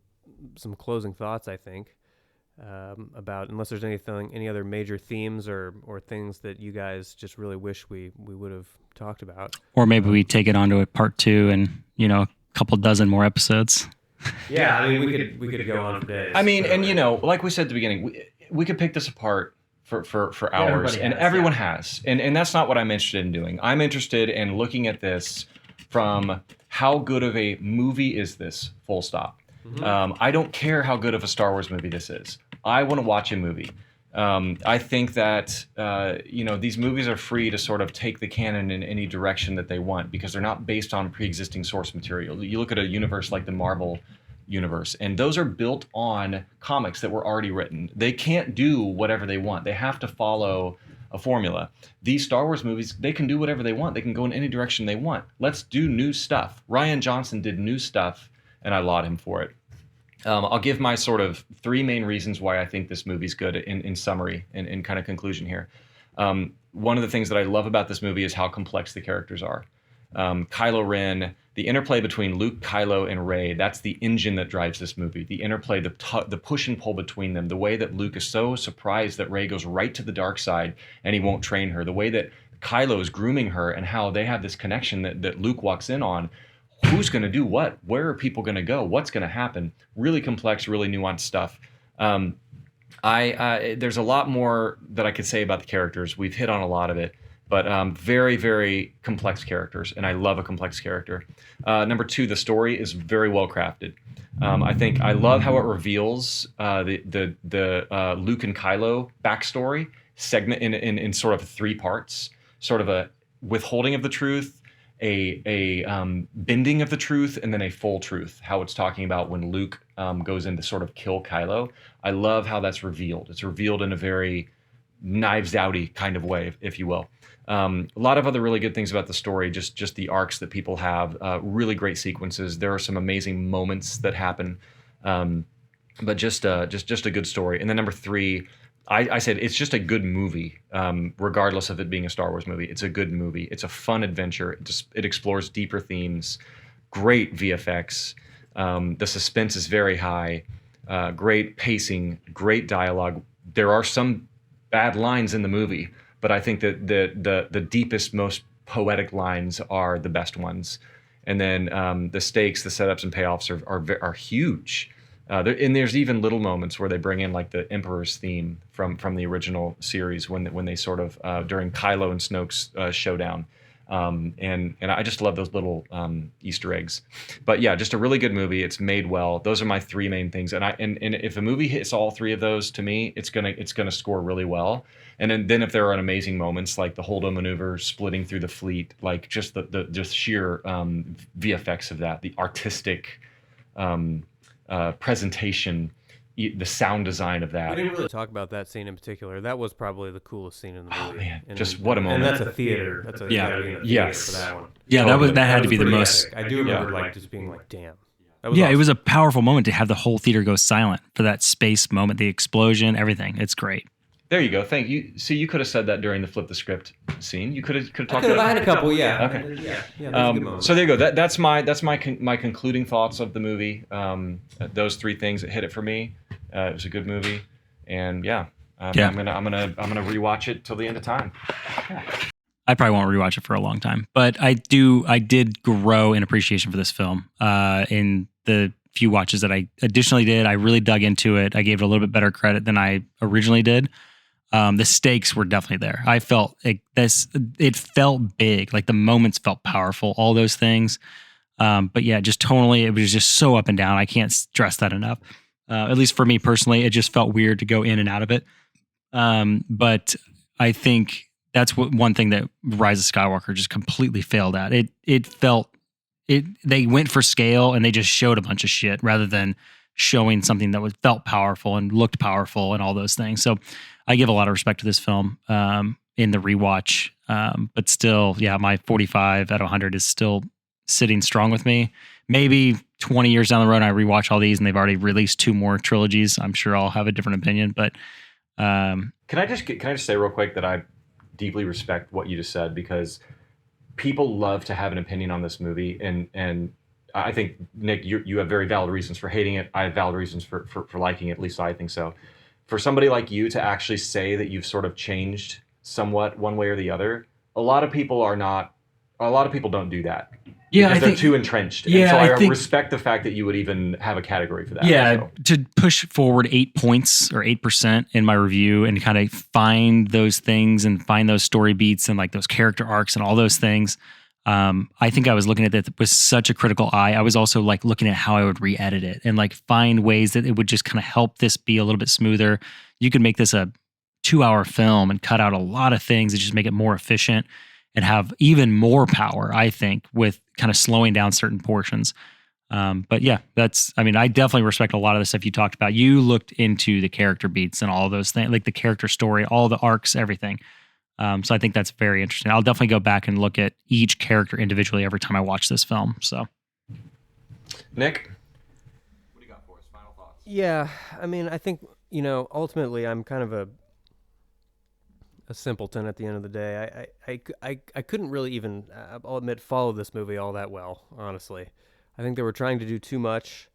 closing thoughts. I think about, unless there's any other major themes or things that you guys just really wish we would have talked about, or maybe we take it on to a part 2 and a couple dozen more episodes. Yeah, I mean we could go on for days. I mean, and like we said at the beginning, we could pick this apart for hours, and everyone has, and that's not what I'm interested in doing. I'm interested in looking at this from how good of a movie is this, full stop. Mm-hmm. I don't care how good of a Star Wars movie this is. I want to watch a movie. I think that these movies are free to sort of take the canon in any direction that they want, because they're not based on pre-existing source material. You look at a universe like the Marvel universe, and those are built on comics that were already written. They can't do whatever they want. They have to follow a formula. These Star Wars movies, they can do whatever they want. They can go in any direction they want. Let's do new stuff. Rian Johnson did new stuff, and I laud him for it. I'll give my sort of 3 main reasons why I think this movie's good in summary and in kind of conclusion here. One of the things that I love about this movie is how complex the characters are. Kylo Ren, the interplay between Luke, Kylo, and Rey, that's the engine that drives this movie. The interplay, the push and pull between them, the way that Luke is so surprised that Rey goes right to the dark side and he won't train her, the way that Kylo is grooming her, and how they have this connection that Luke walks in on. Who's going to do what? Where are people going to go? What's going to happen? Really complex, really nuanced stuff. There's a lot more that I could say about the characters. We've hit on a lot of it. but very, very complex characters, and I love a complex character. Number two, the story is very well crafted. I think I love how it reveals the Luke and Kylo backstory segment in sort of three parts, sort of a withholding of the truth, a bending of the truth, and then a full truth. How it's talking about when Luke goes in to sort of kill Kylo. I love how that's revealed. It's revealed in a very knives outy kind of way, if you will. A lot of other really good things about the story, just the arcs that people have, really great sequences. There are some amazing moments that happen, but just a good story. And then number three, I said it's just a good movie, regardless of it being a Star Wars movie. It's a good movie. It's a fun adventure. It explores deeper themes, great VFX. The suspense is very high, great pacing, great dialogue. There are some bad lines in the movie, but I think that the deepest, most poetic lines are the best ones. And then the stakes, the setups, and payoffs are huge. And there's even little moments where they bring in like the Emperor's theme from the original series when they sort of during Kylo and Snoke's showdown, and I just love those little Easter eggs. But yeah, just a really good movie. It's made well. Those are my three main things. And if a movie hits all three of those, to me, it's gonna score really well. And then if there are amazing moments like the Holdo maneuver, splitting through the fleet, like just the just sheer VFX of that, the artistic presentation, the sound design of that. We didn't really talk about that scene in particular. That was probably the coolest scene in the movie. Oh man, and, just what a moment! And that's a theater. That's a theater yes for that one. Yeah, Totally. that had to be the pretty most. epic. I do remember like just being like, damn. That was Yeah, awesome. it was a powerful moment to have the whole theater go silent for that space moment, the explosion, everything. It's great. There you go. Thank you. See, you could have said that during the flip the script scene. You could have talked about. I had a couple, yeah. Okay. Yeah. That's a good moment. So there you go. That's my concluding thoughts of the movie. Those three things that hit it for me. It was a good movie, and yeah. I'm gonna rewatch it till the end of time. I probably won't rewatch it for a long time, but I did grow in appreciation for this film in the few watches that I additionally did. I really dug into it. I gave it a little bit better credit than I originally did. The stakes were definitely there. I felt like it felt big, like the moments felt powerful, all those things. But yeah, just tonally, it was just so up and down. I can't stress that enough. At least for me personally, it just felt weird to go in and out of it. But I think that's one thing that Rise of Skywalker just completely failed at. They went for scale and they just showed a bunch of shit rather than showing something that felt powerful and looked powerful and all those things. So I give a lot of respect to this film in the rewatch. But still, yeah, my 45 out of 100 is still sitting strong with me. Maybe 20 years down the road, I rewatch all these and they've already released 2 more trilogies. I'm sure I'll have a different opinion, but Can I just say real quick that I deeply respect what you just said, because people love to have an opinion on this movie, and I think, Nick, you have very valid reasons for hating it. I have valid reasons for liking it. At least I think so. For somebody like you to actually say that you've sort of changed somewhat one way or the other, a lot of people don't do that. Yeah, because I think they're too entrenched. Yeah, and so I think, respect the fact that you would even have a category for that. Yeah, so. To push forward 8 points or 8% in my review and kind of find those things and find those story beats and like those character arcs and all those things. I think I was looking at that with such a critical eye. I was also like looking at how I would re-edit it and like find ways that it would just kind of help this be a little bit smoother. You could make this a 2-hour film and cut out a lot of things and just make it more efficient and have even more power, I think, with kind of slowing down certain portions. But yeah, I definitely respect a lot of the stuff you talked about. You looked into the character beats and all those things, like the character story, all the arcs, everything. So I think that's very interesting. I'll definitely go back and look at each character individually every time I watch this film. So, Nick, what do you got for us? Final thoughts? Yeah, I mean, I think, ultimately I'm kind of a simpleton at the end of the day. I couldn't really even, I'll admit, follow this movie all that well, honestly. I think they were trying to do too much,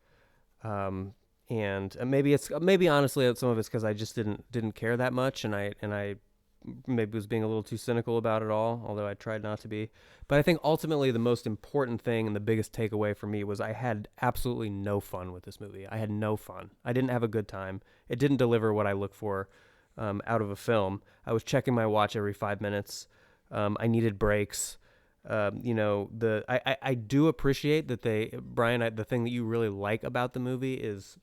and maybe honestly some of it's because I just didn't care that much, and I maybe was being a little too cynical about it all, although I tried not to be. But I think ultimately the most important thing and the biggest takeaway for me was I had absolutely no fun with this movie. I had no fun. I didn't have a good time. It didn't deliver what I look for out of a film. I was checking my watch every 5 minutes. I needed breaks. I do appreciate that Brian, the thing that you really like about the movie is,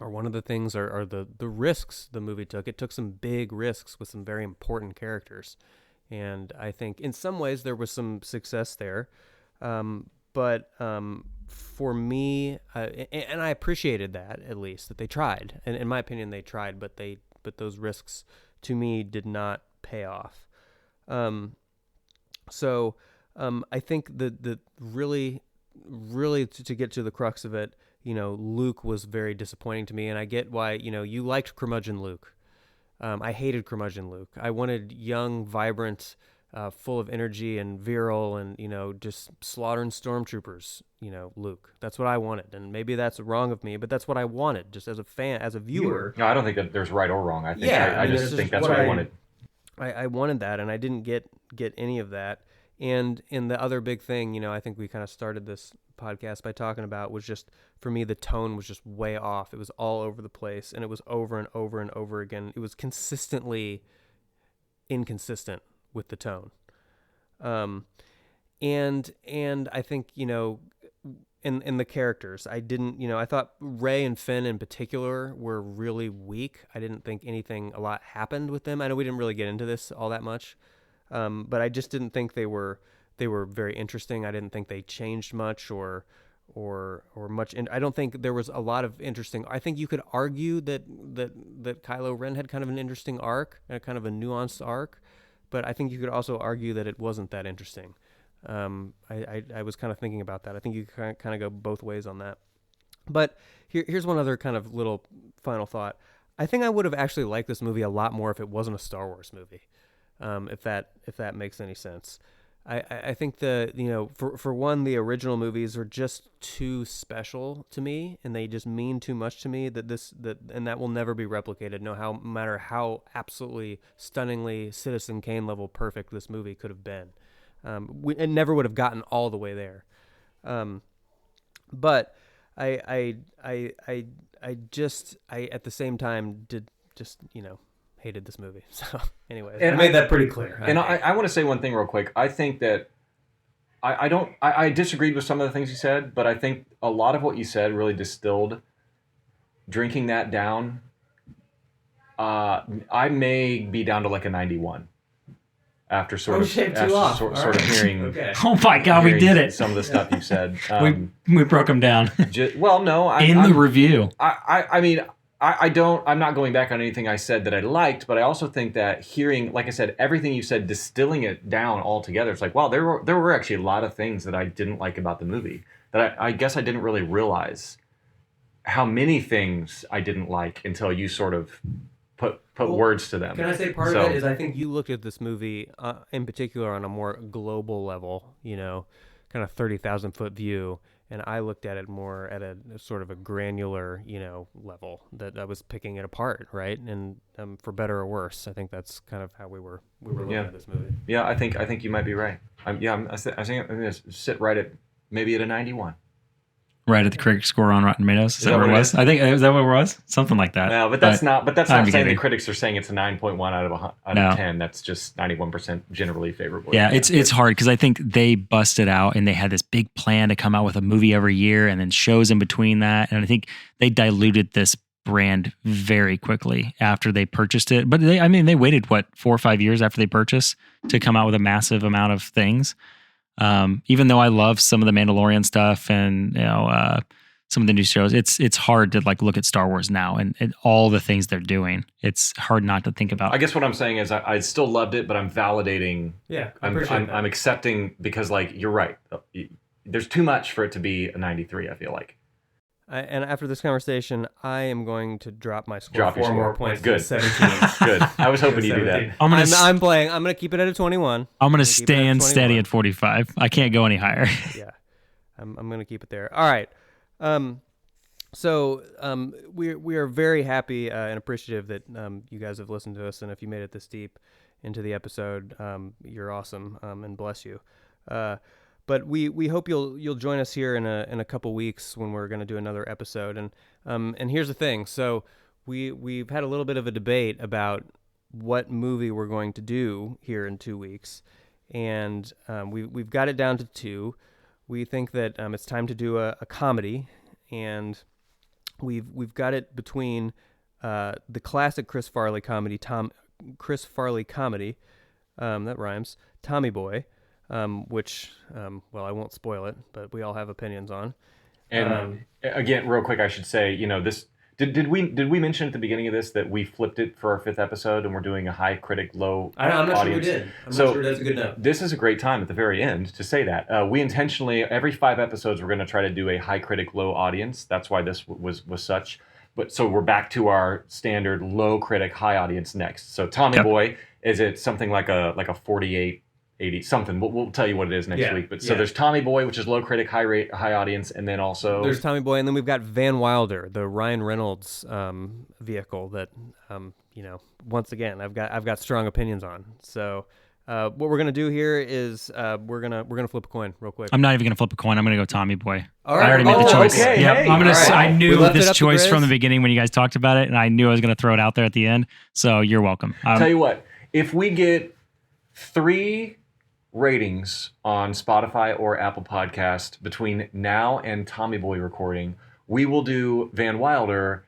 or one of the things are the risks the movie took. It took some big risks with some very important characters. And I think in some ways there was some success there. But for me, and I appreciated that, at least, that they tried. And in my opinion, they tried, but those risks to me did not pay off. I think the really, really to get to the crux of it, Luke was very disappointing to me, and I get why, you liked curmudgeon Luke. I hated curmudgeon Luke. I wanted young, vibrant, full of energy and virile and, just slaughtering stormtroopers, Luke. That's what I wanted. And maybe that's wrong of me, but that's what I wanted, just as a fan, as a viewer. No, I don't think that there's right or wrong. I think I just think that's what I wanted. I wanted that, and I didn't get any of that. And the other big thing, I think we kind of started this podcast by talking about was just, for me, the tone was just way off. It was all over the place, and it was over and over and over again. It was consistently inconsistent with the tone. And I think, in the characters, I didn't, I thought Rey and Finn in particular were really weak. I didn't think a lot happened with them. I know we didn't really get into this all that much. But I just didn't think they were very interesting. I didn't think they changed much or much. And I don't think there was a lot of interesting. I think you could argue that Kylo Ren had kind of an interesting arc, kind of a nuanced arc, but I think you could also argue that it wasn't that interesting. I was kind of thinking about that. I think you kind of go both ways on that. But here's one other kind of little final thought. I think I would have actually liked this movie a lot more if it wasn't a Star Wars movie. If that makes any sense. I think for one, the original movies are just too special to me, and they just mean too much to me and that will never be replicated. No matter how absolutely stunningly Citizen Kane level perfect this movie could have been, it never would have gotten all the way there. But I at the same time did just hated this movie. So anyways, and I made that pretty clear. And I want to say one thing real quick. I think that I disagreed with some of the things you said, but I think a lot of what you said really distilled. Drinking that down, I may be down to like a 91 after sort of hearing. Okay. Oh my God, we did it! Some of the stuff you said. We broke them down. The review. I mean. I'm not going back on anything I said that I liked, but I also think that hearing, like I said, everything you said, distilling it down all together, it's like, wow, there were actually a lot of things that I didn't like about the movie that I guess I didn't really realize how many things I didn't like until you sort of put words to them. Can I say part of it is I think you looked at this movie in particular on a more global level, kind of 30,000 foot view. And I looked at it more at a sort of a granular, level that I was picking it apart, right? And for better or worse, I think that's kind of how we were looking at this movie. Yeah, I think you might be right. I think I'm going to sit right at maybe at a 91. Right at the critic score on Rotten Tomatoes. Is that what it was? I think is that what it was? Something like that. No, but that's not saying the critics are saying it's a 9.1 out of 10. That's just 91% generally favorable. Yeah, it's hard because I think they busted out and they had this big plan to come out with a movie every year and then shows in between that. And I think they diluted this brand very quickly after they purchased it. But they waited 4 or 5 years after they purchased to come out with a massive amount of things. Even though I love some of the Mandalorian stuff and some of the new shows, it's hard to look at Star Wars now and all the things they're doing. It's hard not to think about. I guess what I'm saying is I still loved it, but I'm validating. Yeah, I'm accepting because you're right. There's too much for it to be a 93. I feel like. And after this conversation, I am going to drop my score 4 more points. Good. 17. Good. I was hoping you'd do that. I'm going to keep it at a 21. I'm going to stand steady at 45. I can't go any higher. Yeah. I'm going to keep it there. All right. So we are very happy and appreciative that you guys have listened to us, and if you made it this deep into the episode, you're awesome, and bless you. But we hope you'll join us here in a couple weeks when we're going to do another episode. And here's the thing. So we've had a little bit of a debate about what movie we're going to do here in 2 weeks. and we've got it down to 2. We think that it's time to do a comedy, and we've got it between the classic Chris Farley comedy, that rhymes, Tommy Boy, which well, I won't spoil it, but we all have opinions on. And again, real quick, I should say, this did we mention at the beginning of this that we flipped it for our 5th episode and we're doing a high critic, low I'm not audience? sure we did. I'm So not sure that's a good note. this is a great time at the very end to say that. We intentionally, every 5 episodes, we're going to try to do a high critic, low audience. That's why this was such. But so we're back to our standard low critic, high audience next. So Tommy Boy, is it something like a 48, 80 something? We'll tell you what it is next week. But so there's Tommy Boy, which is low critic, high audience, and then also there's Tommy Boy, and then we've got Van Wilder, the Ryan Reynolds vehicle that once again I've got strong opinions on. So what we're gonna do here is we're gonna flip a coin real quick. I'm not even gonna flip a coin. I'm gonna go Tommy Boy. All right. I already made the choice. Okay, Yep. hey, I'm gonna. all right. I knew We left it this up to choice Grizz. from the beginning when you guys talked about it, and I knew I was gonna throw it out there at the end. So you're welcome. Tell you what, if we get 3 ratings on Spotify or Apple Podcast between now and Tommy Boy recording, we will do Van Wilder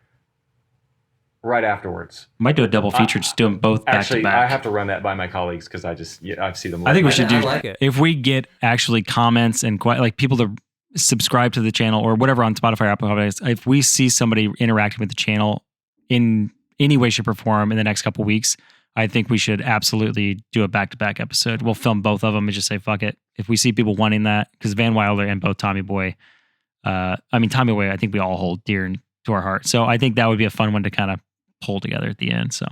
right afterwards. Might do a double feature, just do them both back Actually, to back. I have to run that by my colleagues because I see them. I think we later. should do. I like it. If we get actually comments and like people to subscribe to the channel or whatever on Spotify or Apple Podcasts, if we see somebody interacting with the channel in any way, shape, or form in the next couple weeks, I think we should absolutely do a back-to-back episode. We'll film both of them and just say, fuck it. If we see people wanting that, because Van Wilder and both Tommy Boy, Tommy Boy, I think we all hold dear to our heart. So I think that would be a fun one to kind of pull together at the end. So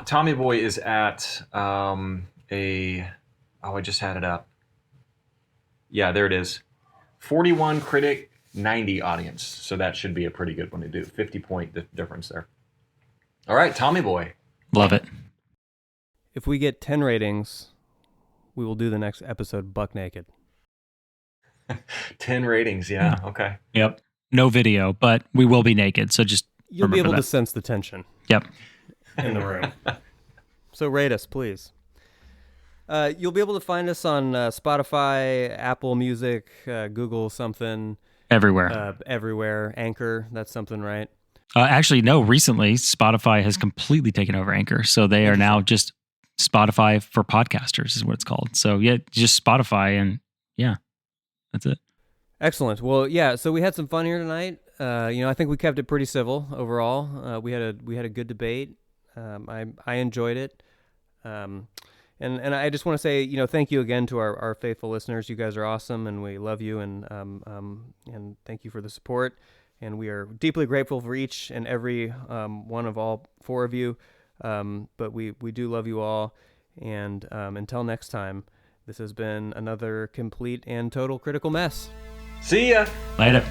Tommy Boy is at I just had it up. Yeah, there it is. 41 critic, 90 audience. So that should be a pretty good one to do. 50-point difference there. All right, Tommy Boy. love it. If we get 10 ratings, we will do the next episode buck naked. 10 ratings, yeah. Okay. Yep. No video, but we will be naked. So just You'll be remember able to that. sense the tension Yep. in the room. So rate us, please. You'll be able to find us on Spotify, Apple Music, Google something, Everywhere. everywhere. Anchor, that's something, right? Actually, no. Recently, Spotify has completely taken over Anchor, so they are now just Spotify for podcasters, is what it's called. So yeah, just Spotify, and yeah, that's it. Excellent. Well, yeah. So we had some fun here tonight. I think we kept it pretty civil overall. We had a good debate. I enjoyed it. And I just want to say, thank you again to our faithful listeners. You guys are awesome, and we love you, and thank you for the support. And we are deeply grateful for each and every one of all 4 of you. But we do love you all. And until next time, this has been another complete and total critical mess. See ya. Later.